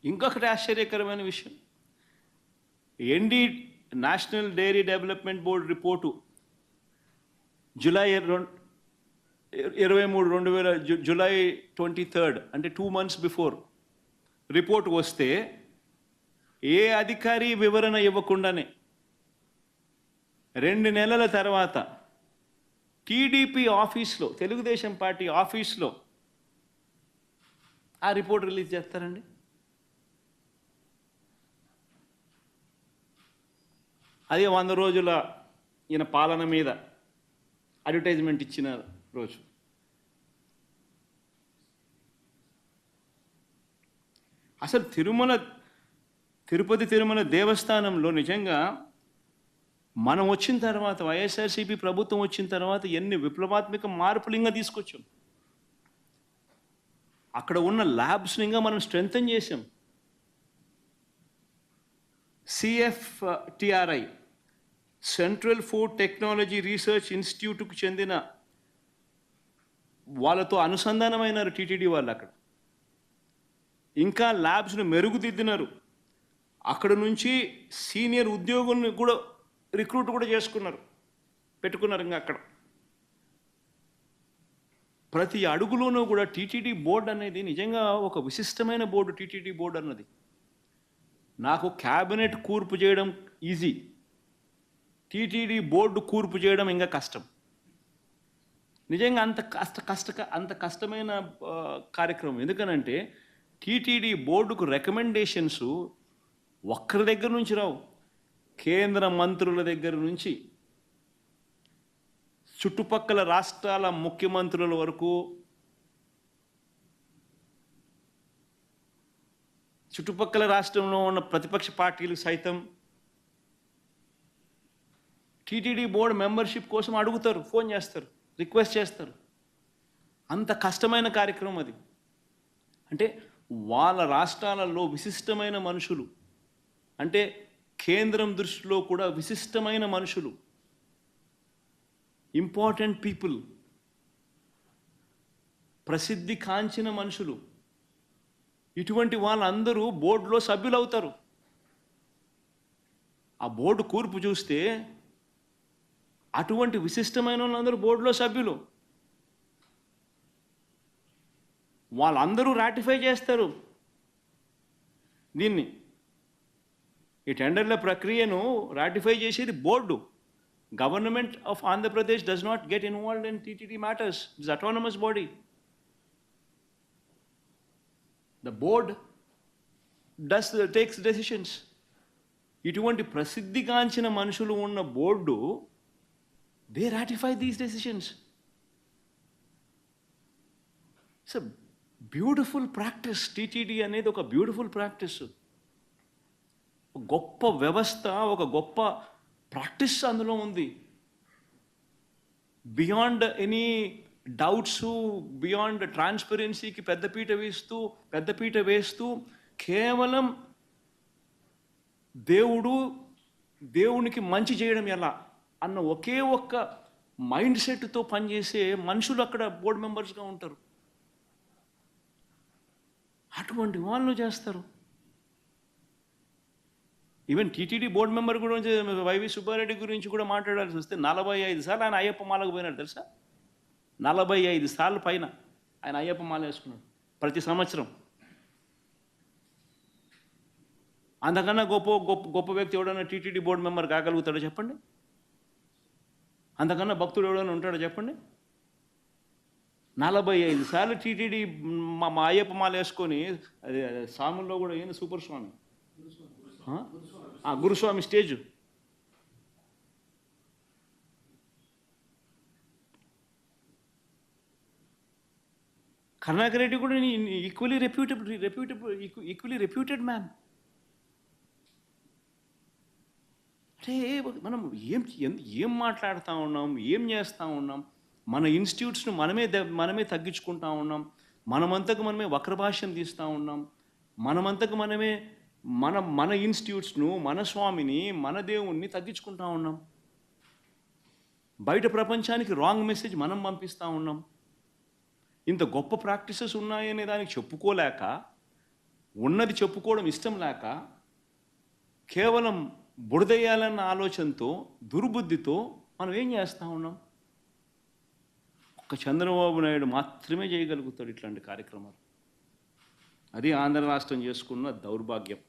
ఇంకొకటి ఆశ్చర్యకరమైన విషయం, ND national dairy development board report July 23 అంటే 2 months బిఫోర్ రిపోర్ట్ వస్తే ఏ అధికారి వివరణ ఇవ్వకుండానే 2 నెలల తర్వాత టీడీపీ ఆఫీస్లో, తెలుగుదేశం పార్టీ ఆఫీస్లో ఆ రిపోర్ట్ రిలీజ్ చేస్తారండి. అదే 100 రోజుల ఈయన పాలన మీద అడ్వర్టైజ్మెంట్ ఇచ్చిన రోజు. అసలు తిరుపతి తిరుమల దేవస్థానంలో నిజంగా మనం వచ్చిన తర్వాత, వైఎస్ఆర్సీపీ ప్రభుత్వం వచ్చిన తర్వాత ఎన్ని విప్లవాత్మక మార్పులు ఇంకా తీసుకొచ్చాం. అక్కడ ఉన్న ల్యాబ్స్ని ఇంకా మనం స్ట్రెంథన్ చేసాం. CFTRI central food technology research ఇన్స్టిట్యూట్కు చెందిన వాళ్ళతో అనుసంధానమైనారు టీటీడీ వాళ్ళు. అక్కడ ఇంకా ల్యాబ్స్ను మెరుగుదిద్దినారు. అక్కడ నుంచి సీనియర్ ఉద్యోగుల్ని కూడా రిక్రూట్ కూడా పెట్టుకున్నారు. ఇంకా అక్కడ ప్రతి అడుగులోనూ కూడా టీటీడీ బోర్డు అనేది నిజంగా ఒక విశిష్టమైన బోర్డు. టీటీడీ బోర్డు అన్నది నాకు క్యాబినెట్ కూర్పు చేయడం ఈజీ, టీటీడీ బోర్డు కూర్పు చేయడం ఇంకా కష్టం. నిజంగా అంత కష్టమైన కార్యక్రమం. ఎందుకనంటే టీటీడీ బోర్డుకు రికమెండేషన్స్ ఒక్కరి దగ్గర నుంచి రావు, కేంద్ర మంత్రుల దగ్గర నుంచి చుట్టుపక్కల రాష్ట్రాల ముఖ్యమంత్రుల వరకు, చుట్టుపక్కల రాష్ట్రంలో ఉన్న ప్రతిపక్ష పార్టీలు సైతం టీటీడీ బోర్డు మెంబర్షిప్ కోసం అడుగుతారు, ఫోన్ చేస్తారు, రిక్వెస్ట్ చేస్తారు. అంత కష్టమైన కార్యక్రమం అది. అంటే వాళ్ళ రాష్ట్రాలలో విశిష్టమైన మనుషులు, అంటే కేంద్రం దృష్టిలో కూడా విశిష్టమైన మనుషులు, ఇంపార్టెంట్ పీపుల్, ప్రసిద్ధి కాంచిన మనుషులు, ఇటువంటి వాళ్ళందరూ బోర్డులో సభ్యులు అవుతారు. ఆ బోర్డు కూర్పు చూస్తే అటువంటి విశిష్టమైన వాళ్ళందరూ బోర్డులో సభ్యులు. వాళ్ళందరూ రాటిఫై చేస్తారు దీన్ని. ఈ టెండర్ల ప్రక్రియను రాటిఫై చేసేది board. Government of Andhra Pradesh does not get involved in TTD matters. It's autonomous body. The board takes decisions. ఇటువంటి ప్రసిద్ధిగాంచిన మనుషులు ఉన్న board they ratify these decisions. It's a beautiful practice. TTD అనేది ఒక బ్యూటిఫుల్ ప్రాక్టీస్, గొప్ప వ్యవస్థ, ఒక గొప్ప ప్రాక్టీస్ అందులో ఉంది. బియాండ్ ఎనీ డౌట్స్, బియాండ్ ట్రాన్స్పరెన్సీకి పెద్దపీట వేస్తూ కేవలం దేవునికి మంచి చేయడం ఎలా అన్న ఒకే ఒక్క మైండ్ సెట్తో పనిచేసే మనుషులు అక్కడ బోర్డు మెంబర్స్గా ఉంటారు. అటువంటి వాళ్ళు చేస్తారు. ఈవెన్ టీటీడీ బోర్డు మెంబర్ గురించి వైవి సుబ్బారెడ్డి గురించి కూడా మాట్లాడాల్సి వస్తే 45 సార్లు ఆయన అయ్యప్ప మాలకు పోయినాడు తెలుసా. 45 సార్లు పైన ఆయన అయ్యప్ప మాల వేసుకున్నాడు ప్రతి సంవత్సరం. అంతకన్నా గొప్ప వ్యక్తి ఎవడన్నా టీటీడీ బోర్డు మెంబర్ కాగలుగుతాడో చెప్పండి? అంతకన్నా భక్తుడు ఎవడైనా ఉంటాడో చెప్పండి? 45 సార్లు టీటీడీ మా అయ్యప్ప మాల వేసుకొని, అది స్వాముల్లో కూడా ఏంది సూపర్ స్వామి, గురుస్వామి స్టేజ్. కరుణాకర్ రెడ్డి కూడా ఈక్వలీ రెప్యూటెడ్ మ్యాన్. అంటే మనం ఏం మాట్లాడుతూ ఉన్నాం, ఏం చేస్తూ ఉన్నాం? మన ఇన్స్టిట్యూట్స్ను మనమే తగ్గించుకుంటా ఉన్నాం. మనమంతకు మనమే వక్రభాష్యం తీస్తూ ఉన్నాం. మనమంతకు మనమే మన ఇన్స్టిట్యూట్స్ను, మన స్వామిని, మన దేవుణ్ణి తగ్గించుకుంటా ఉన్నాం. బయట ప్రపంచానికి రాంగ్ మెసేజ్ మనం పంపిస్తూ ఉన్నాం. ఇంత గొప్ప ప్రాక్టీసెస్ ఉన్నాయనే దానికి చెప్పుకోలేక, ఉన్నది చెప్పుకోవడం ఇష్టం లేక, కేవలం బురదయ్యాలన్న ఆలోచనతో, దుర్బుద్ధితో మనం ఏం చేస్తూ ఉన్నాం? ఒక్క చంద్రబాబు నాయుడు మాత్రమే చేయగలుగుతాడు ఇట్లాంటి కార్యక్రమాలు. అది ఆంధ్ర రాష్ట్రం చేసుకున్న దౌర్భాగ్యం.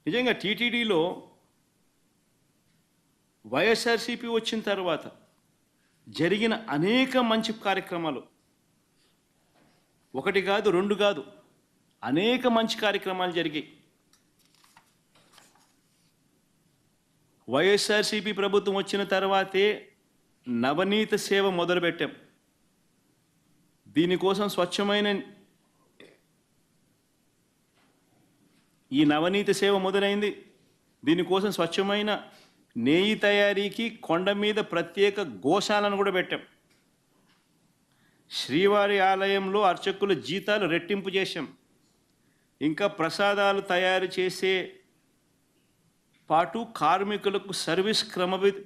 నిజంగా టీటీడీలో వైఎస్ఆర్సీపీ వచ్చిన తర్వాత జరిగిన అనేక మంచి కార్యక్రమాలు, ఒకటి కాదు, రెండు కాదు, అనేక మంచి కార్యక్రమాలు జరిగాయి. వైఎస్ఆర్సీపీ ప్రభుత్వం వచ్చిన తర్వాతే నవనీత సేవ మొదలుపెట్టాం. దీనికోసం ఈ నవనీత సేవ మొదలైంది. దీనికోసం స్వచ్ఛమైన నేయి తయారీకి కొండ మీద ప్రత్యేక గోశాలను కూడా పెట్టాం. శ్రీవారి ఆలయంలో అర్చకుల జీతాలు రెట్టింపు చేశాం. ఇంకా ప్రసాదాలు తయారు చేసే పాటు కార్మికులకు సర్వీస్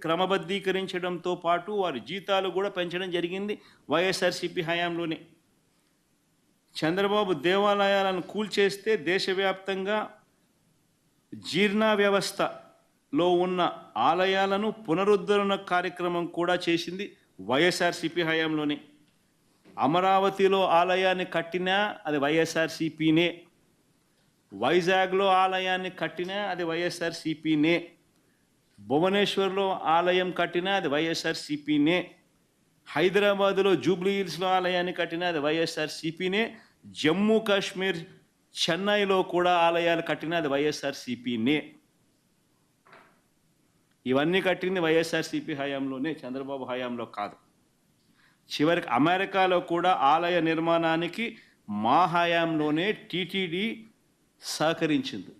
క్రమబద్ధీకరించడంతో పాటు వారి జీతాలు కూడా పెంచడం జరిగింది వైఎస్ఆర్సీపీ హయాంలోనే. చంద్రబాబు దేవాలయాలను కూల్చేస్తే దేశవ్యాప్తంగా జీర్ణ వ్యవస్థలో ఉన్న ఆలయాలను పునరుద్ధరణ కార్యక్రమం కూడా చేసింది వైఎస్ఆర్సీపీ హయాంలోనే. అమరావతిలో ఆలయాన్ని కట్టినా అది వైఎస్ఆర్సీపీనే. వైజాగ్లో ఆలయాన్ని కట్టినా అది వైఎస్ఆర్సీపీనే. భువనేశ్వర్లో ఆలయం కట్టినా అది వైఎస్ఆర్సీపీనే. హైదరాబాదులో జూబ్లీ హిల్స్లో ఆలయాన్ని కట్టినా అది వైఎస్ఆర్సీపీనే. జమ్మూ కాశ్మీర్, చెన్నైలో కూడా ఆలయాలు కట్టినా అది వైఎస్ఆర్సీపీనే. ఇవన్నీ కట్టింది వైఎస్ఆర్సీపీ హయాంలోనే, చంద్రబాబు హయాంలో కాదు. చివరికి అమెరికాలో కూడా ఆలయ నిర్మాణానికి మా హయాంలోనే టీటీడీ సహకరించింది.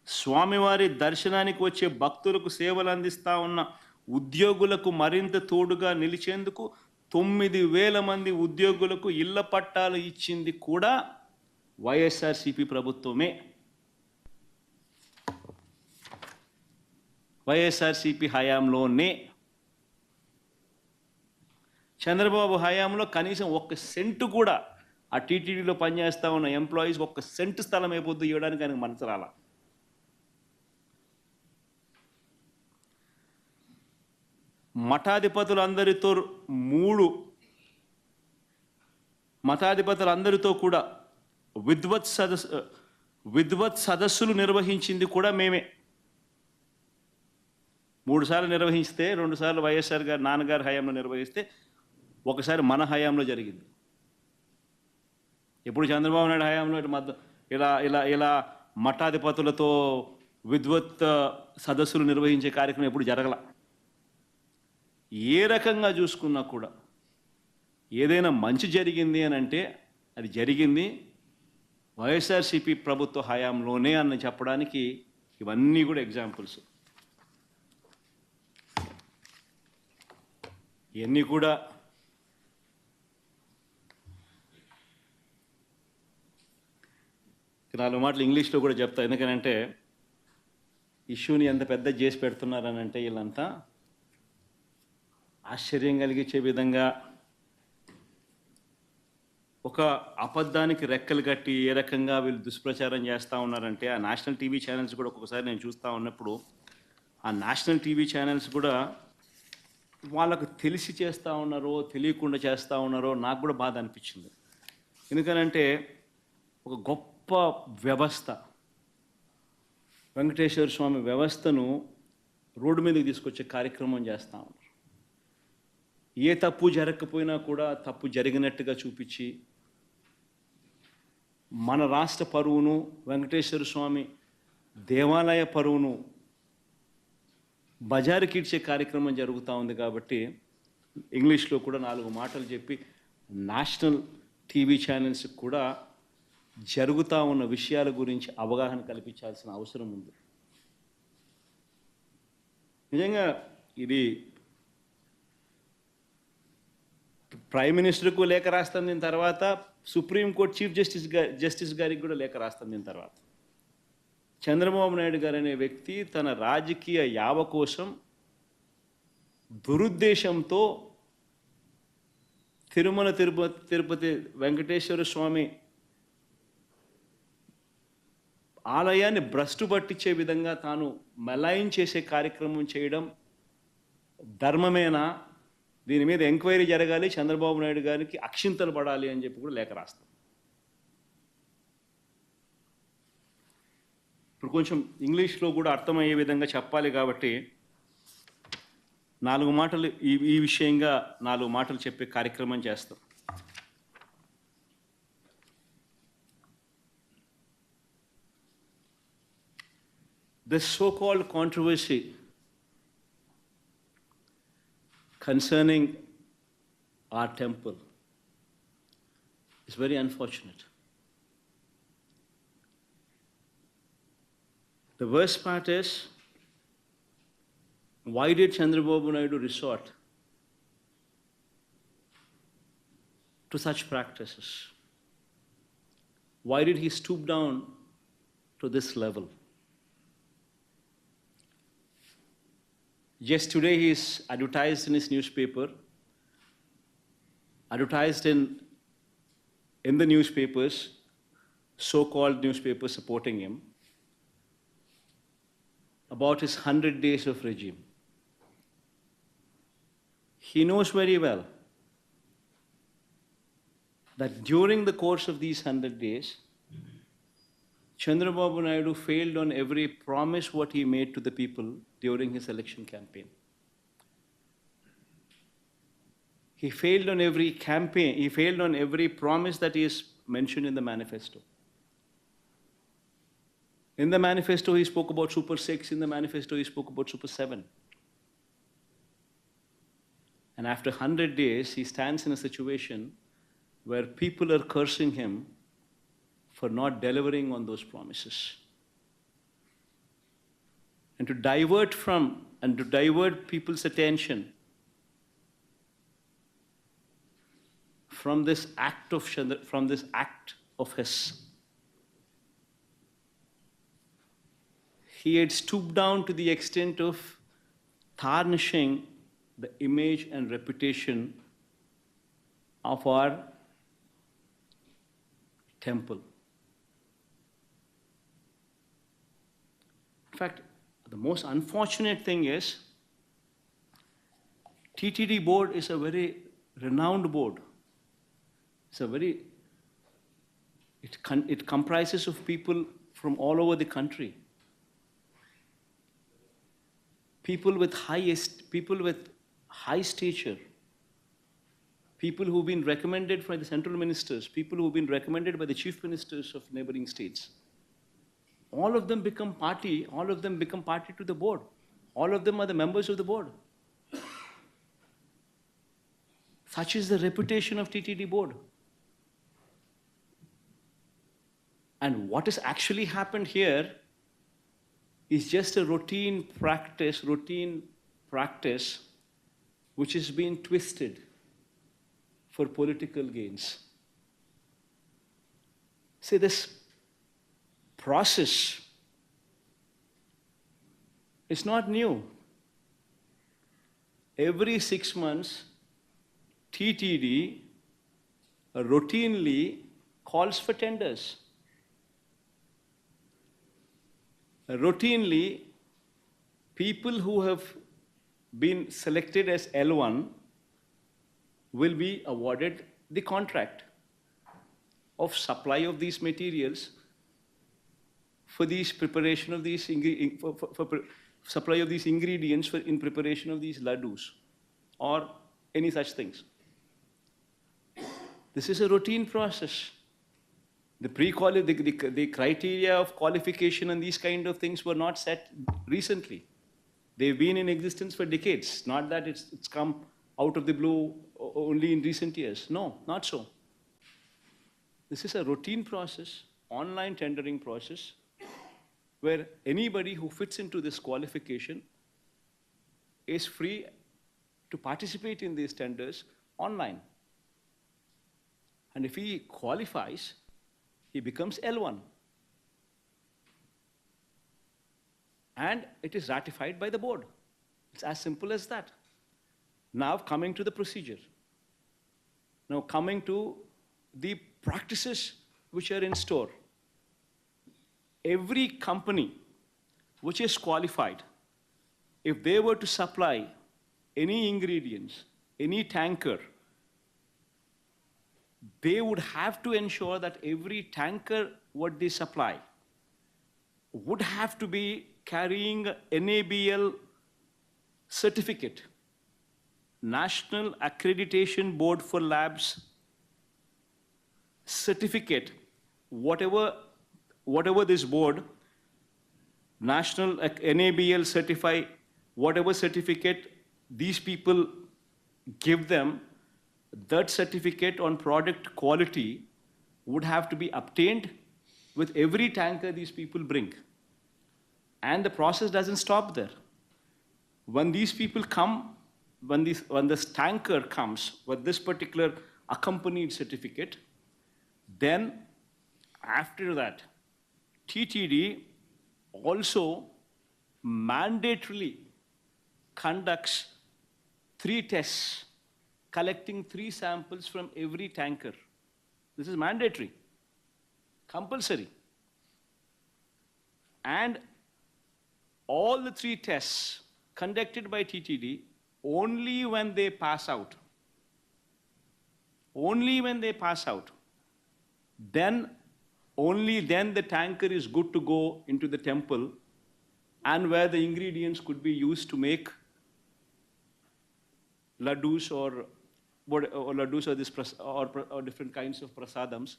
స్వామివారి దర్శనానికి వచ్చే భక్తులకు సేవలు అందిస్తూ ఉన్న ఉద్యోగులకు మరింత తోడుగా నిలిచేందుకు 9,000 మంది ఉద్యోగులకు ఇళ్ల పట్టాలు ఇచ్చింది కూడా వైఎస్ఆర్సీపీ ప్రభుత్వమే. వైఎస్ఆర్సీపీ హయాంలోనే. చంద్రబాబు హయాంలో కనీసం 1 సెంటు కూడా ఆ టీటీడీలో పనిచేస్తూ ఉన్న ఎంప్లాయీస్ 1 సెంటు స్థలం అయిపోద్దు ఇవ్వడానికి ఆయనకు మనసు రాల. మఠాధిపతులందరితో కూడా విద్వత్ సదస్సులు నిర్వహించింది కూడా మేమే. 3 సార్లు నిర్వహిస్తే, 2 సార్లు వైఎస్ఆర్ గారు నాన్నగారి హయాంలో నిర్వహిస్తే, ఒకసారి మన హయాంలో జరిగింది. ఎప్పుడు చంద్రబాబు నాయుడు హయాంలో ఇలా మఠాధిపతులతో విద్వత్ సదస్సులు నిర్వహించే కార్యక్రమం ఎప్పుడు జరగల. ఏ రకంగా చూసుకున్నా కూడా ఏదైనా మంచి జరిగింది అని అంటే అది జరిగింది వైఎస్ఆర్సీపీ ప్రభుత్వ హయాంలోనే అని చెప్పడానికి ఇవన్నీ కూడా ఎగ్జాంపుల్స్. ఇవన్నీ కూడా నాలుగు మాటలు ఇంగ్లీష్లో కూడా చెప్తా. ఎందుకనంటే ఇష్యూని ఎంత పెద్ద చేసి పెడుతున్నారనంటే వీళ్ళంతా ఆశ్చర్యం కలిగించే విధంగా ఒక అబద్ధానికి రెక్కలు కట్టి ఏ రకంగా వీళ్ళు దుష్ప్రచారం చేస్తూ ఉన్నారంటే ఆ నేషనల్ టీవీ ఛానల్స్ కూడా ఒక్కొక్కసారి నేను చూస్తూ ఉన్నప్పుడు ఆ నేషనల్ టీవీ ఛానల్స్ కూడా వాళ్ళకు తెలిసి చేస్తూ ఉన్నారో తెలియకుండా చేస్తూ ఉన్నారో నాకు కూడా బాధ అనిపించింది. ఎందుకనంటే ఒక గొప్ప వ్యవస్థ వెంకటేశ్వర స్వామి వ్యవస్థను రోడ్డు మీదకి తీసుకొచ్చే కార్యక్రమం చేస్తూ ఉన్నారు. ఏ తప్పు జరగకపోయినా కూడా తప్పు జరిగినట్టుగా చూపించి మన రాష్ట్ర పరువును వెంకటేశ్వర స్వామి దేవాలయ పరువును బజారుకిడ్చే కార్యక్రమం జరుగుతూ ఉంది. కాబట్టి ఇంగ్లీష్లో కూడా నాలుగు మాటలు చెప్పి నేషనల్ టీవీ ఛానల్స్ కూడా జరుగుతూ ఉన్న విషయాల గురించి అవగాహన కల్పించాల్సిన అవసరం ఉంది. నిజంగా ఇది ప్రైమ్ మినిస్టర్కు లేఖ రాస్తాం, దీని తర్వాత సుప్రీంకోర్టు చీఫ్ జస్టిస్ గారికి కూడా లేఖ రాస్తాం. దీని తర్వాత చంద్రబాబు నాయుడు గారు అనే వ్యక్తి తన రాజకీయ యావ కోసం దురుద్దేశంతో తిరుమల తిరుపతి వెంకటేశ్వర స్వామి ఆలయాన్ని భ్రష్టు పట్టించే విధంగా తాను మలాయిన్ చేసే కార్యక్రమం చేయడం ధర్మమేనా, దీని మీద ఎంక్వైరీ జరగాలి, చంద్రబాబు నాయుడు గారికి అక్షింతలు పడాలి అని చెప్పి కూడా లేఖ రాస్తాం. ఇప్పుడు కొంచెం ఇంగ్లీష్లో కూడా అర్థమయ్యే విధంగా చెప్పాలి కాబట్టి నాలుగు మాటలు ఈ విషయంగా నాలుగు మాటలు చెప్పే కార్యక్రమం చేస్తాం. This so-called controversy concerning our temple is very unfortunate. The worst part is, why did Chandrababu Naidu resort to such practices? Why did he stoop down to this level? Just today he is advertised in his newspaper, advertised in the newspapers, so-called newspapers supporting him, about his 100 days of regime. He knows very well that during the course of these 100 days, Chandrababu Naidu failed on every promise what he made to the people during his election campaign. He failed on every campaign, he failed on every promise that is mentioned in the manifesto. In the manifesto, he spoke about Super 6. In the manifesto, he spoke about Super 7. And after 100 days, he stands in a situation where people are cursing him for not delivering on those promises. And to divert people's attention from this act of his, he had stooped down to the extent of tarnishing the image and reputation of our temple. In fact, the most unfortunate thing is, TTD board is a very renowned board. It comprises of people from all over the country. People with high stature, people who've been recommended by the central ministers, people who've been recommended by the chief ministers of neighboring states. All of them become party to the board. All of them are the members of the board. Such is the reputation of TTD board. And what has actually happened here is just a routine practice which has been twisted for political gains. See, this process is not new. Every 6 months, TTD routinely calls for tenders. Routinely, people who have been selected as L1 will be awarded the contract of supply of these materials for these preparation of these supply of these ingredients in preparation of these laddus or any such things. This is a routine process. The criteria of qualification and these kind of things were not set recently. They've been in existence for decades. Not that it's come out of the blue only in recent years. No, not so. This is a routine process, online tendering process, where anybody who fits into this qualification is free to participate in these tenders online. And if he qualifies, he becomes L1. And it is ratified by the board. It's as simple as that. Now coming to the procedure. Now coming to the practices which are in store. Every company which is qualified, if they were to supply any ingredients, any tanker, they would have to ensure that every tanker what they supply would have to be carrying NABL certificate, National Accreditation Board for Labs certificate, whatever this board, National NABL certify, whatever certificate these people give them, that certificate on product quality would have to be obtained with every tanker these people bring. And the process doesn't stop there. When these people come, when this tanker comes with this particular accompanied certificate, then after that, TTD also mandatorily conducts 3 tests, collecting 3 samples from every tanker. This is mandatory, compulsory. And all the 3 tests conducted by TTD, only when they pass out, then only then the tanker is good to go into the temple and where the ingredients could be used to make laddus or laddus or different kinds of prasadams,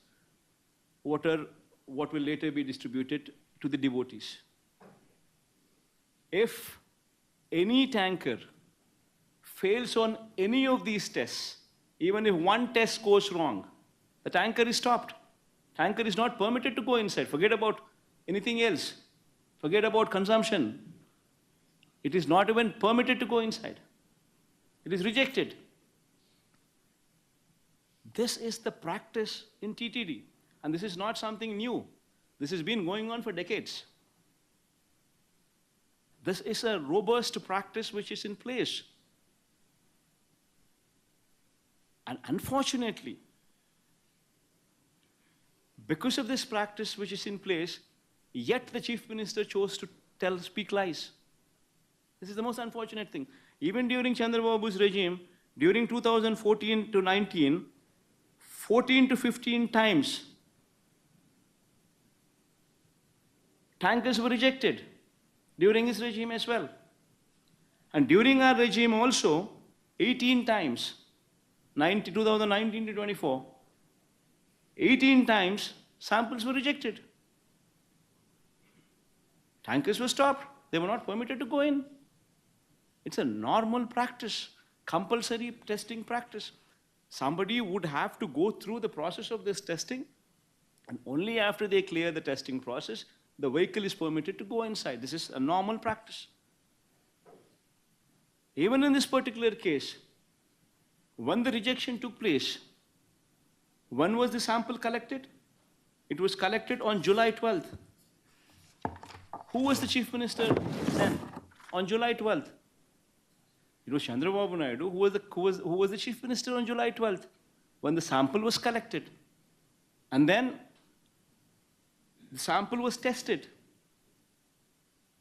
what will later be distributed to the devotees. If any tanker fails on any of these tests, even if one test goes wrong, the tanker is stopped. Tanker is not permitted to go inside. Forget about anything else. Forget about consumption. It is not even permitted to go inside. It is rejected. This is the practice in TTD. And this is not something new. This has been going on for decades. This is a robust practice which is in place. And unfortunately, because of this practice which is in place, yet the chief minister chose to speak lies. This is the most unfortunate thing. Even during Chandrababu's regime, during 2014 to 19, 14 to 15 times, tankers were rejected during his regime as well. And during our regime also, 18 times, 2019 to 24, 18 times samples were rejected. Tankers were stopped. They were not permitted to go in. It's a normal practice, compulsory testing practice. Somebody would have to go through the process of this testing, and only after they clear the testing process, the vehicle is permitted to go inside. This is a normal practice. Even in this particular case, when the rejection took place, when was the sample collected? It was collected on July 12th. Who was the chief minister then? On July 12th. It was Chandrababu Naidu who was the chief minister on July 12th when the sample was collected. And then the sample was tested,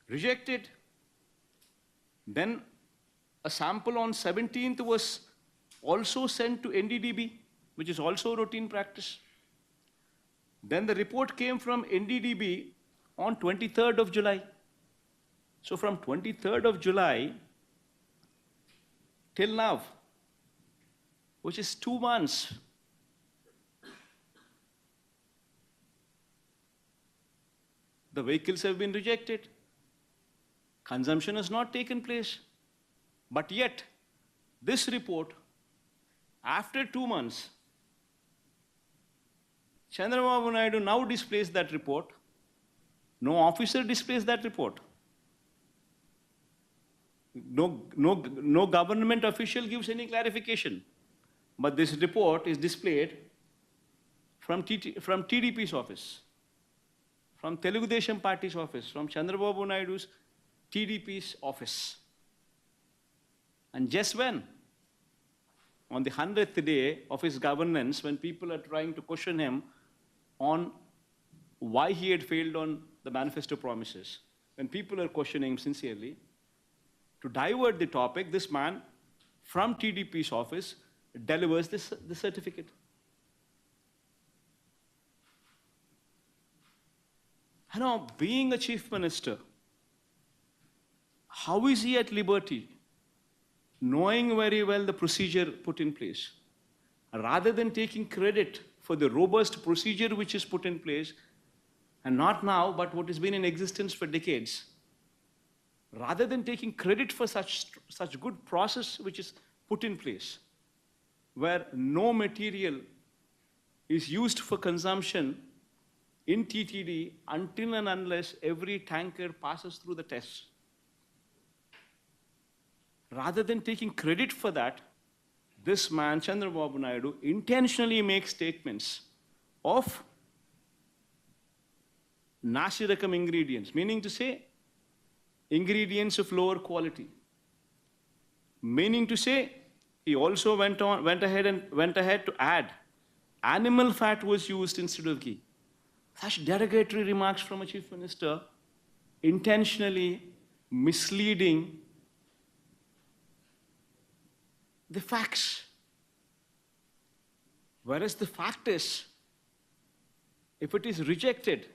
rejected. Then a sample on 17th was also sent to NDDB, which is also routine practice. Then the report came from NDDB on 23rd of July. So from 23rd of July till now, which is 2 months, the vehicles have been rejected. Consumption has not taken place. But yet, this report, after 2 months, Chandrababu Naidu now displays that report. No officer displays that report. No government official gives any clarification. But this report is displayed from TDP's office, from Telugu Desam Party's office, from Chandrababu Naidu's TDP's office. And just when? On the 100th day of his governance, when people are trying to question him on why he had failed on the manifesto promises, when people are questioning him sincerely, to divert the topic, this man from TDP's office delivers the certificate. You know, being a chief minister, how is he at liberty, knowing very well the procedure put in place, rather than taking credit for the robust procedure which is put in place, and not now, but what has been in existence for decades, rather than taking credit for such good process which is put in place, where no material is used for consumption in TTD until and unless every tanker passes through the tests. Rather than taking credit for that, this man, Chandrababu Naidu, intentionally makes statements of Nasirakam ingredients, meaning to say ingredients of lower quality. Meaning to say, he also went ahead to add animal fat was used instead of ghee. Such derogatory remarks from a chief minister, intentionally misleading the facts. Whereas the fact is, if it is rejected,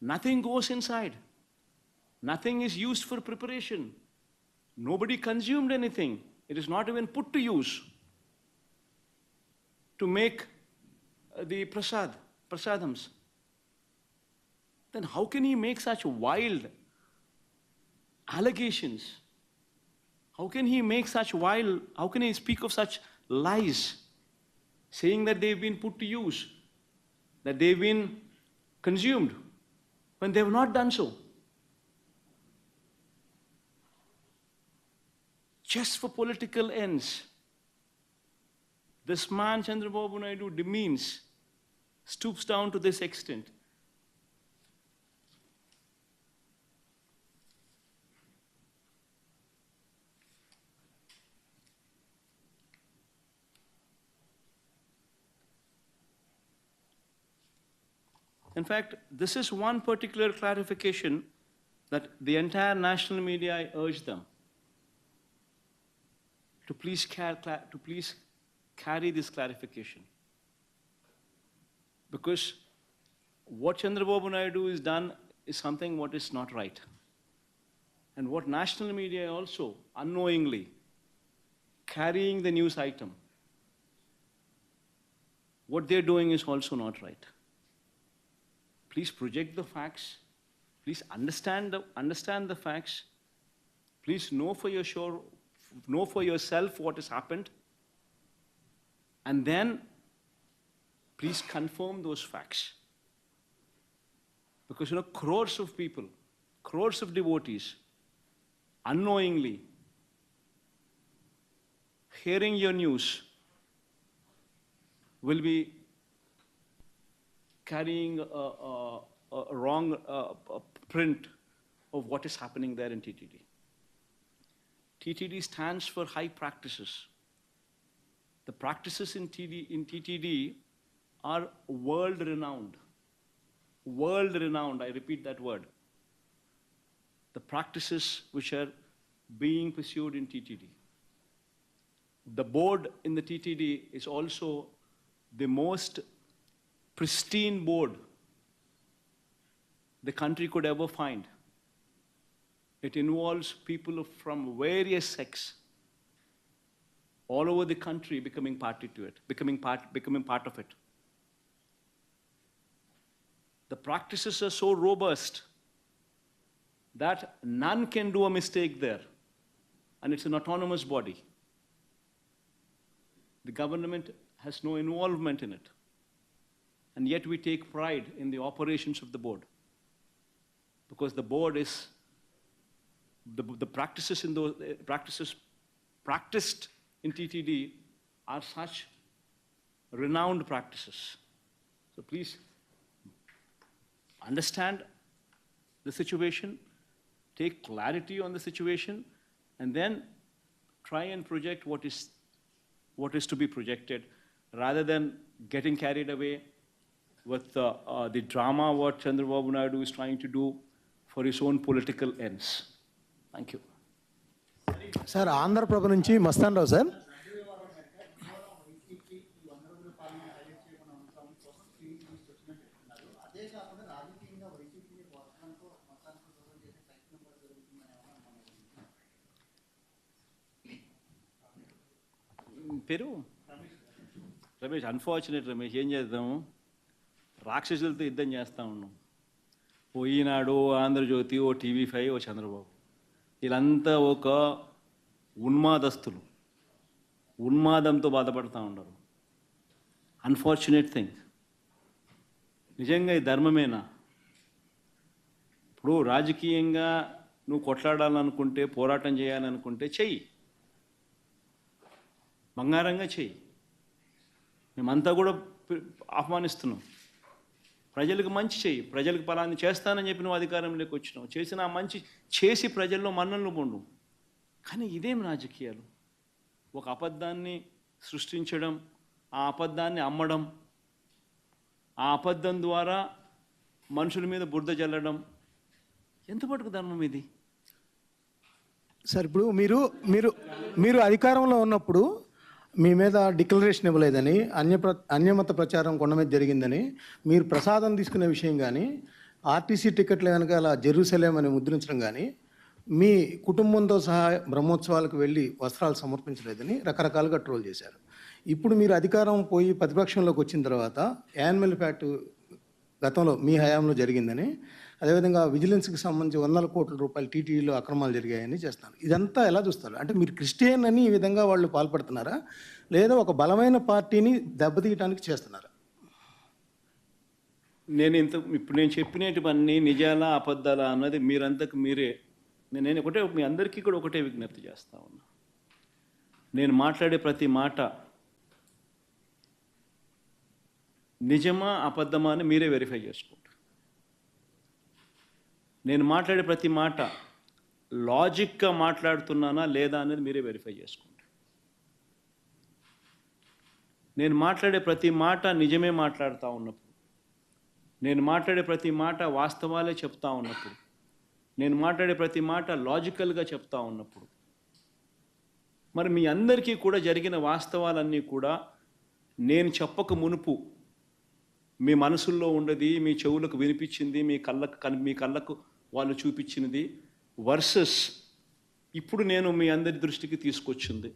nothing goes inside. Nothing is used for preparation. Nobody consumed anything. It is not even put to use to make the prasadams. Then how can he make such wild allegations? How can he speak of such lies, saying that they've been put to use, that they've been consumed, when they have not done so? Just for political ends, this man, Chandrababu Naidu, demeans, stoops down to this extent. In fact, this is one particular clarification that the entire national media, I urge them to please carry this clarification. Because what Chandrababu Naidu has done is something what is not right. And what national media also unknowingly carrying the news item what they're doing is also not right. Please project the facts. Please understand the facts. Please know for yourself what has happened. And then please confirm those facts. Because crores of people, crores of devotees, unknowingly hearing your news will be carrying a wrong print of what is happening there in TTD. TTD stands for high practices. The practices in TTD are world-renowned. World-renowned, I repeat that word. The practices which are being pursued in TTD. The board in the TTD is also the most pristine board the country could ever find. It involves people from various sects all over the country becoming party to it, becoming part of it. The practices are so robust that none can do a mistake there, and it's an autonomous body. The government has no involvement in it, and yet we take pride in the operations of the board, because the board is the practices in those practices practiced in TTD are such renowned practices. So please understand the situation, take clarity on the situation, and then try and project what is to be projected, rather than getting carried away with the drama what Chandrababu Naidu is trying to do for his own political ends. Thank you. Sir Andhraprabha నుంచి మస్తాన్ రావు sir. పేరు Ramesh, unfortunate Ramesh, ఏం చేద్దాము, రాక్షసులతో యుద్ధం చేస్తూ ఉన్నాం. ఓ ఈనాడు, ఆంధ్రజ్యోతి, ఓ TV5, ఓ చంద్రబాబు, వీళ్ళంతా ఒక ఉన్మాదస్తులు, ఉన్మాదంతో బాధపడుతూ ఉన్నారు. Unfortunate thing. నిజంగా ఈ ధర్మమేనా? ఇప్పుడు రాజకీయంగా నువ్వు కొట్లాడాలనుకుంటే, పోరాటం చేయాలనుకుంటే చెయ్యి, బంగారంగా చెయ్యి. మేమంతా కూడా ఆహ్వానిస్తున్నాం. ప్రజలకు మంచి చెయ్యి, ప్రజలకు ఫలాన్ని చేస్తానని చెప్పి నువ్వు అధికారంలోకి వచ్చినావు, చేసిన ఆ మంచి చేసి ప్రజల్లో మన్ననలు పొండు. కానీ ఇదేం రాజకీయాలు? ఒక అబద్ధాన్ని సృష్టించడం, ఆ అబద్ధాన్ని అమ్మడం, ఆ అబద్ధం ద్వారా మనుషుల మీద బురద జల్లడం, ఎంతమటుకు ధర్మం ఇది? సార్ ఇప్పుడు మీరు అధికారంలో ఉన్నప్పుడు మీ మీద డిక్లరేషన్ ఇవ్వలేదని, అన్యమత ప్రచారం కొండ మీద జరిగిందని, మీరు ప్రసాదం తీసుకునే విషయం కానీ, ఆర్టీసీ టికెట్ల వెనకాల జెరూసలేం అని ముద్రించడం కానీ, మీ కుటుంబంతో సహా బ్రహ్మోత్సవాలకు వెళ్ళి వస్త్రాలు సమర్పించలేదని రకరకాలుగా ట్రోల్ చేశారు. ఇప్పుడు మీరు అధికారం పోయి ప్రతిపక్షంలోకి వచ్చిన తర్వాత యానిమల్ ఫ్యాట్ గతంలో మీ హయాంలో జరిగిందని, అదేవిధంగా విజిలెన్స్కి సంబంధించి వందల కోట్ల రూపాయలు టీటీడీలో అక్రమాలు జరిగాయని చేస్తున్నారు. ఇదంతా ఎలా చూస్తారు? అంటే మీరు క్రిస్టియన్ అని ఈ విధంగా వాళ్ళు పాల్పడుతున్నారా, లేదా ఒక బలమైన పార్టీని దెబ్బతీయడానికి చేస్తున్నారా? ఇప్పుడు నేను చెప్పినటువన్నీ నిజాలా అబద్ధాలా అన్నది మీరంతకు మీరే. నేను మీ అందరికీ కూడా ఒకటే విజ్ఞప్తి చేస్తా ఉన్నా. నేను మాట్లాడే ప్రతి మాట నిజమా అబద్ధమా అని మీరే వెరిఫై చేసుకోండి. నేను మాట్లాడే ప్రతి మాట లాజిక్గా మాట్లాడుతున్నానా లేదా అనేది మీరే వెరిఫై చేసుకోండి. నేను మాట్లాడే ప్రతి మాట నిజమే మాట్లాడుతూ ఉన్నప్పుడు, నేను మాట్లాడే ప్రతి మాట వాస్తవాలే చెప్తా ఉన్నప్పుడు, నేను మాట్లాడే ప్రతి మాట లాజికల్గా చెప్తా ఉన్నప్పుడు, మరి మీ అందరికీ కూడా జరిగిన వాస్తవాలన్నీ కూడా నేను చెప్పక మునుపు మీ మనసుల్లో ఉన్నది, మీ చెవులకు వినిపించింది, మీ కళ్ళకు వాళ్ళు చూపించినది వర్సెస్ ఇప్పుడు నేను మీ అందరి దృష్టికి తీసుకొచ్చింది,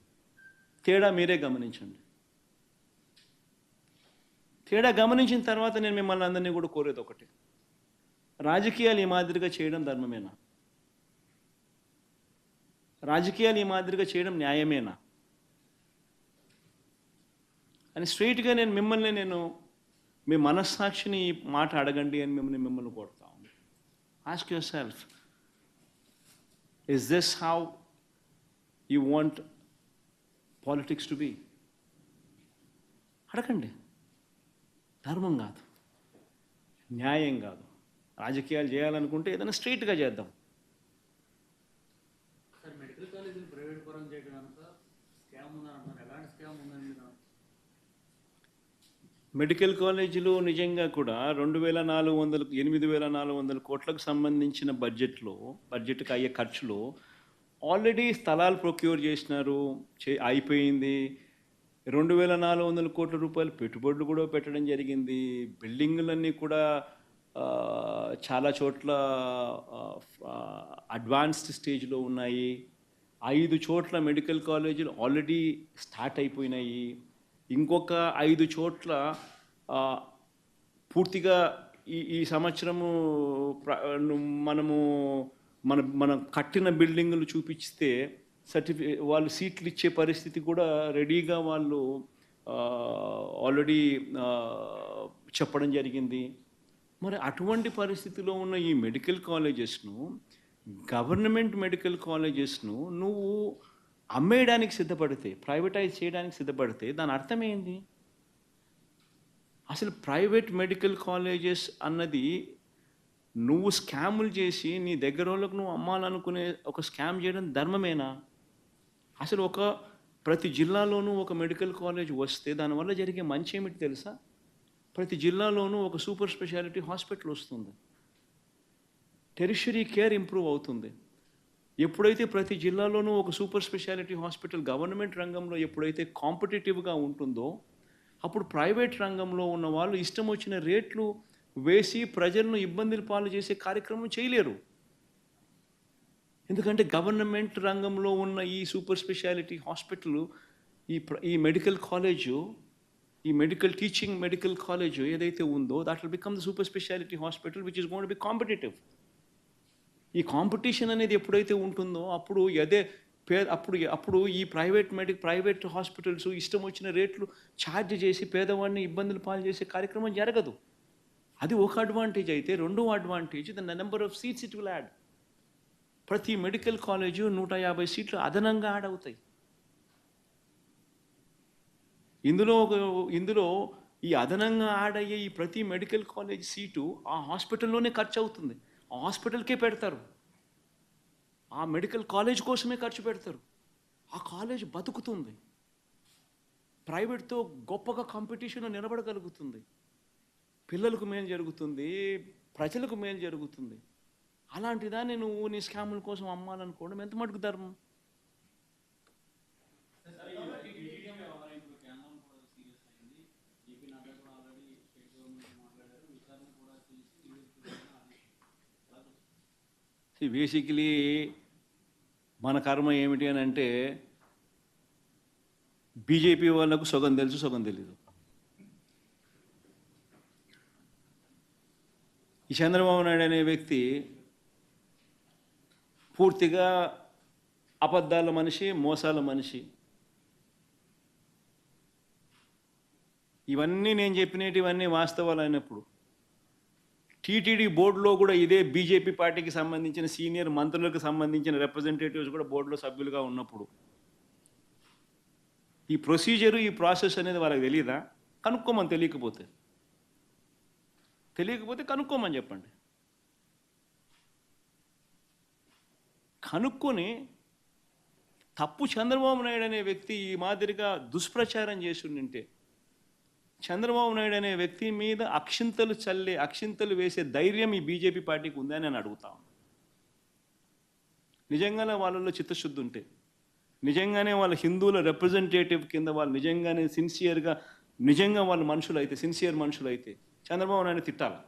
తేడా మీరే గమనించండి. తేడా గమనించిన తర్వాత నేను మిమ్మల్ని అందరినీ కూడా కోరేది ఒకటి, రాజకీయాలు ఈ మాదిరిగా చేయడం ధర్మమేనా? రాజకీయాలు ఈ మాదిరిగా చేయడం న్యాయమేనా అని స్ట్రైట్గా నేను మీ మనస్సాక్షిని ఈ మాట అడగండి అని మిమ్మల్ని కోరుతా ఉన్నాను. Ask yourself, is this how you want politics to be? అడగండి. ధర్మం కాదు, న్యాయం కాదు. రాజకీయాలు చేయాలనుకుంటే ఏదైనా స్ట్రైట్గా చేద్దాం. సార్, మెడికల్ కాలేజీని ప్రైవేట్ పరం చేయడం అంతా స్కామ్ ఉందని అంటున్నారు. ఎలాంటి స్కామ్ ఉందని మీరు? మెడికల్ కాలేజీలు నిజంగా కూడా 8,400 కోట్లకు సంబంధించిన బడ్జెట్కి అయ్యే ఖర్చులో ఆల్రెడీ స్థలాలు ప్రొక్యూర్ చేసినారు, అయిపోయింది. 2,400 కోట్ల రూపాయలు పెట్టుబడులు కూడా పెట్టడం జరిగింది. బిల్డింగులన్నీ కూడా చాలా చోట్ల అడ్వాన్స్డ్ స్టేజ్లో ఉన్నాయి. 5 చోట్ల మెడికల్ కాలేజీలు ఆల్రెడీ స్టార్ట్ అయిపోయినాయి. ఇంకొక 5 చోట్ల పూర్తిగా ఈ సంవత్సరము మనం కట్టిన బిల్డింగులు చూపిస్తే వాళ్ళు సీట్లు ఇచ్చే పరిస్థితి కూడా రెడీగా వాళ్ళు ఆల్రెడీ చెప్పడం జరిగింది. మరి అటువంటి పరిస్థితిలో ఉన్న ఈ మెడికల్ కాలేజెస్ను, గవర్నమెంట్ మెడికల్ కాలేజెస్ను నువ్వు అమ్మేయడానికి సిద్ధపడితే, ప్రైవేటైజ్ చేయడానికి సిద్ధపడితే దాని అర్థం ఏంది? అసలు ప్రైవేట్ మెడికల్ కాలేజెస్ అన్నది నువ్వు స్కాములు చేసి నీ దగ్గర వాళ్ళకు నువ్వు అమ్మాలనుకునే ఒక స్కామ్ చేయడం ధర్మమేనా? అసలు ప్రతి జిల్లాలోనూ ఒక మెడికల్ కాలేజ్ వస్తే దానివల్ల జరిగే మంచి ఏమిటి తెలుసా? ప్రతి జిల్లాలోనూ ఒక సూపర్ స్పెషాలిటీ హాస్పిటల్ వస్తుంది, టెరిషరీ కేర్ ఇంప్రూవ్ అవుతుంది. ఎప్పుడైతే ప్రతి జిల్లాలోనూ ఒక సూపర్ స్పెషాలిటీ హాస్పిటల్ గవర్నమెంట్ రంగంలో ఎప్పుడైతే కాంపిటేటివ్గా ఉంటుందో, అప్పుడు ప్రైవేట్ రంగంలో ఉన్న వాళ్ళు ఇష్టం వచ్చిన రేట్లు వేసి ప్రజలను ఇబ్బందులు పాలు చేసే కార్యక్రమం చేయలేరు. ఎందుకంటే గవర్నమెంట్ రంగంలో ఉన్న ఈ సూపర్ స్పెషాలిటీ హాస్పిటల్, ఈ మెడికల్ కాలేజు, ఈ మెడికల్ కాలేజ్ ఏదైతే ఉందో that will become the super speciality hospital which is going to be competitive. ఈ కాంపిటీషన్ అనేది ఎప్పుడైతే ఉంటుందో అప్పుడు ఈ ప్రైవేట్ హాస్పిటల్స్ ఇష్టం వచ్చిన రేట్లు ఛార్జ్ చేసి పేదవాడిని ఇబ్బందులు పాలు చేసే కార్యక్రమం జరగదు. అది ఒక అడ్వాంటేజ్ అయితే, రెండో advantage the number of seats it will add. ప్రతి మెడికల్ కాలేజు 150 సీట్లు అదనంగా యాడ్ అవుతాయి. ఇందులో ఈ అదనంగా యాడ్ అయ్యే ఈ ప్రతి మెడికల్ కాలేజ్ సీటు ఆ హాస్పిటల్లోనే ఖర్చు అవుతుంది. ఆ హాస్పిటల్కే పెడతారు, ఆ మెడికల్ కాలేజ్ కోసమే ఖర్చు పెడతారు. ఆ కాలేజ్ బతుకుతుంది, ప్రైవేట్తో గొప్పగా కాంపిటీషన్ నిలబడగలుగుతుంది, పిల్లలకు మేలు జరుగుతుంది, ప్రజలకు మేలు జరుగుతుంది. అలాంటిదాన్ని నువ్వు నీ స్కాముల కోసం అమ్మాలనుకోవడం ఎంత మటుకు ధర్మం? బేసిక్లీ మన కర్మ ఏమిటి అని అంటే, బీజేపీ వాళ్ళకు సగం తెలుసు, సగం తెలీదు. ఈ చంద్రబాబు నాయుడు అనే వ్యక్తి పూర్తిగా అబద్ధాల మనిషి, మోసాల మనిషి. ఇవన్నీ నేను చెప్పినటివన్నీ వాస్తవాలు అయినప్పుడు టీటీడీ బోర్డులో కూడా ఇదే బీజేపీ పార్టీకి సంబంధించిన సీనియర్ మంత్రులకు సంబంధించిన రిప్రజెంటేటివ్స్ కూడా బోర్డులో సభ్యులుగా ఉన్నప్పుడు ఈ ప్రొసీజరు, ఈ ప్రాసెస్ అనేది వాళ్ళకి తెలియదా? కనుక్కోమని, తెలియకపోతే కనుక్కోమని చెప్పండి. కనుక్కొని తప్పు చంద్రబాబు నాయుడు అనే వ్యక్తి ఈ మాదిరిగా దుష్ప్రచారం చేసి ఉంటే, చంద్రబాబు నాయుడు అనే వ్యక్తి మీద అక్షింతలు వేసే ధైర్యం ఈ బీజేపీ పార్టీకి ఉందని నేను అడుగుతాను. నిజంగానే వాళ్ళలో చిత్తశుద్ధి ఉంటే, నిజంగానే వాళ్ళ హిందువుల రిప్రజెంటేటివ్ కింద వాళ్ళు నిజంగానే నిజంగా వాళ్ళ సిన్సియర్ మనుషులు అయితే చంద్రబాబు నాయుడు తిట్టాలి,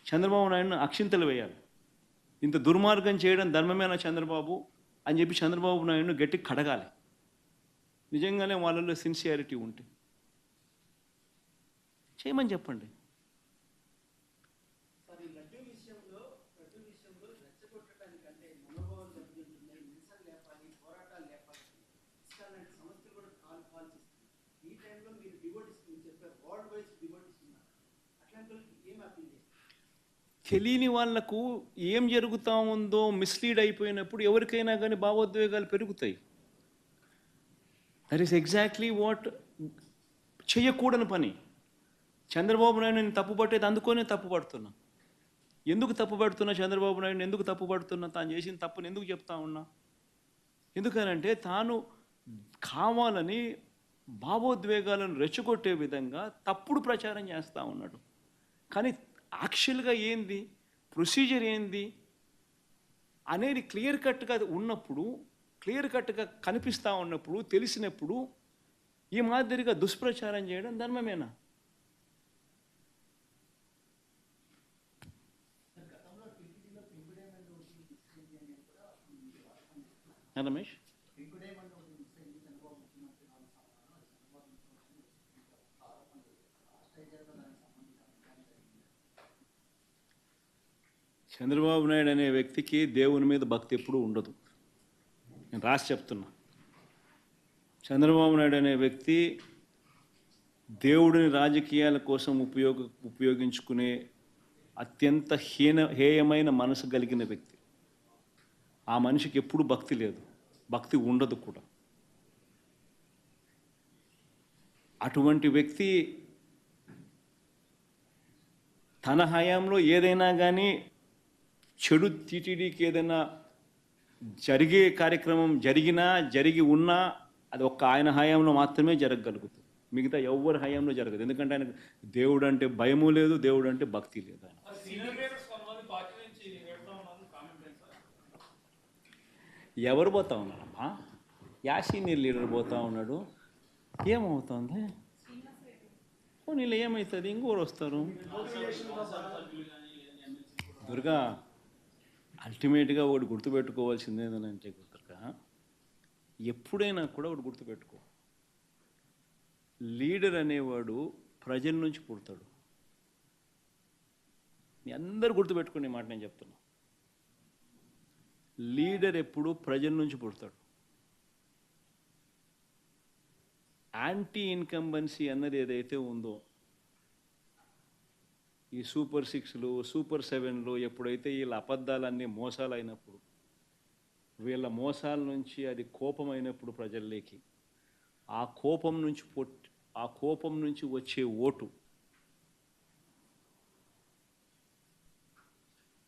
చంద్రబాబు నాయుడును అక్షింతలు వేయాలి. ఇంత దుర్మార్గం చేయడం ధర్మమేనా చంద్రబాబు అని చెప్పి చంద్రబాబు నాయుడును గట్టి కడగాలి, నిజంగానే వాళ్ళలో సిన్సియారిటీ ఉంటే. చేయమని చెప్పండి. తెలియని వాళ్లకు ఏం జరుగుతూ ఉందో మిస్లీడ్ అయిపోయినప్పుడు ఎవరికైనా కానీ భావోద్వేగాలు పెరుగుతాయి. దట్ ఈస్ ఎగ్జాక్ట్లీ వాట్ చేయకూడని పని. చంద్రబాబు నాయుడు నేను తప్పు పట్టేది అందుకోనే తప్పు పడుతున్నా. ఎందుకు తప్పు పడుతున్నా చంద్రబాబు నాయుడు ఎందుకు తప్పు పడుతున్నా? తాను చేసిన తప్పుని ఎందుకు చెప్తా ఉన్నా? ఎందుకనంటే తాను కావాలని భావోద్వేగాలను రెచ్చగొట్టే విధంగా తప్పుడు ప్రచారం చేస్తూ ఉన్నాడు. కానీ యాక్చువల్గా ఏంది, ప్రొసీజర్ ఏంది అనేది క్లియర్ కట్గా ఉన్నప్పుడు, క్లియర్ కట్గా కనిపిస్తూ ఉన్నప్పుడు, తెలిసినప్పుడు ఈ మాదిరిగా దుష్ప్రచారం చేయడం ధర్మమేనా? రమేష్, చంద్రబాబు నాయుడు అనే వ్యక్తికి దేవుని మీద భక్తి ఎప్పుడూ ఉండదు. నేను రాసి చెప్తున్నా. చంద్రబాబు నాయుడు అనే వ్యక్తి దేవుడిని రాజకీయాల కోసం ఉపయోగించుకునే అత్యంత హేయమైన మనసు కలిగిన వ్యక్తి. ఆ మనిషికి ఎప్పుడు భక్తి లేదు, భక్తి ఉండదు కూడా. అటువంటి వ్యక్తి తన హయాంలో ఏదైనా కానీ చెడు టీటీడీకి ఏదైనా జరిగే కార్యక్రమం జరిగి ఉన్నా అది ఒక్క ఆయన హయాంలో మాత్రమే జరగగలుగుతుంది. మిగతా ఎవరి హయాంలో జరగదు. ఎందుకంటే ఆయనకు దేవుడు అంటే భయము లేదు, దేవుడు అంటే భక్తి లేదు. ఆయన ఎవరు పోతా ఉన్నారమ్మా? సీనియర్ లీడర్ పోతా ఉన్నాడు. ఏమవుతుంది? నీళ్ళు ఏమవుతుంది? ఇంకోరు వస్తారు. దుర్గా, అల్టిమేట్గా ఒకటి గుర్తుపెట్టుకోవాల్సింది ఏంటంటే దుర్గా, ఎప్పుడైనా కూడా ఒకటి గుర్తుపెట్టుకో, లీడర్ అనేవాడు ప్రజల నుంచి పుడతాడు. మీ అందరు గుర్తుపెట్టుకునే మాట నేను చెప్తున్నా. లీడర్ ఎప్పుడు ప్రజల నుంచి పుడతాడు. యాంటీ ఇన్కంబెన్సీ అన్నది ఏదైతే ఉందో, ఈ సూపర్ 6లు, సూపర్ 7లు ఎప్పుడైతే వీళ్ళ అబద్ధాలన్నీ మోసాలు అయినప్పుడు, వీళ్ళ మోసాల నుంచి అది కోపమైనప్పుడు ప్రజల్లోకి, ఆ కోపం నుంచి వచ్చే ఓటు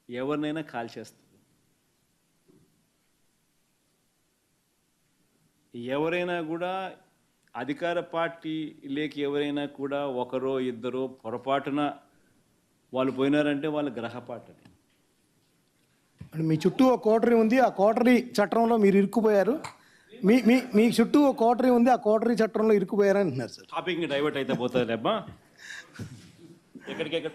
ఎవరినైనా కాల్చేస్తుంది. ఎవరైనా కూడా అధికార పార్టీలోకి ఎవరైనా కూడా ఒకరో ఇద్దరో పొరపాటున వాళ్ళు పోయినారంటే వాళ్ళ గ్రహపాటు. మీ చుట్టూ ఒక కోటరీ ఉంది, ఆ కోటరీ చట్టంలో మీరు ఇరుక్కుపోయారు. మీ చుట్టూ ఒక కోటరీ ఉంది, ఆ కోటరీ చట్టంలో ఇరుక్కుపోయారు అంటున్నారు సార్. టాపిక్ డైవర్ట్ అయితే పోతుంది అబ్బా. ఎక్కడికెక్కడ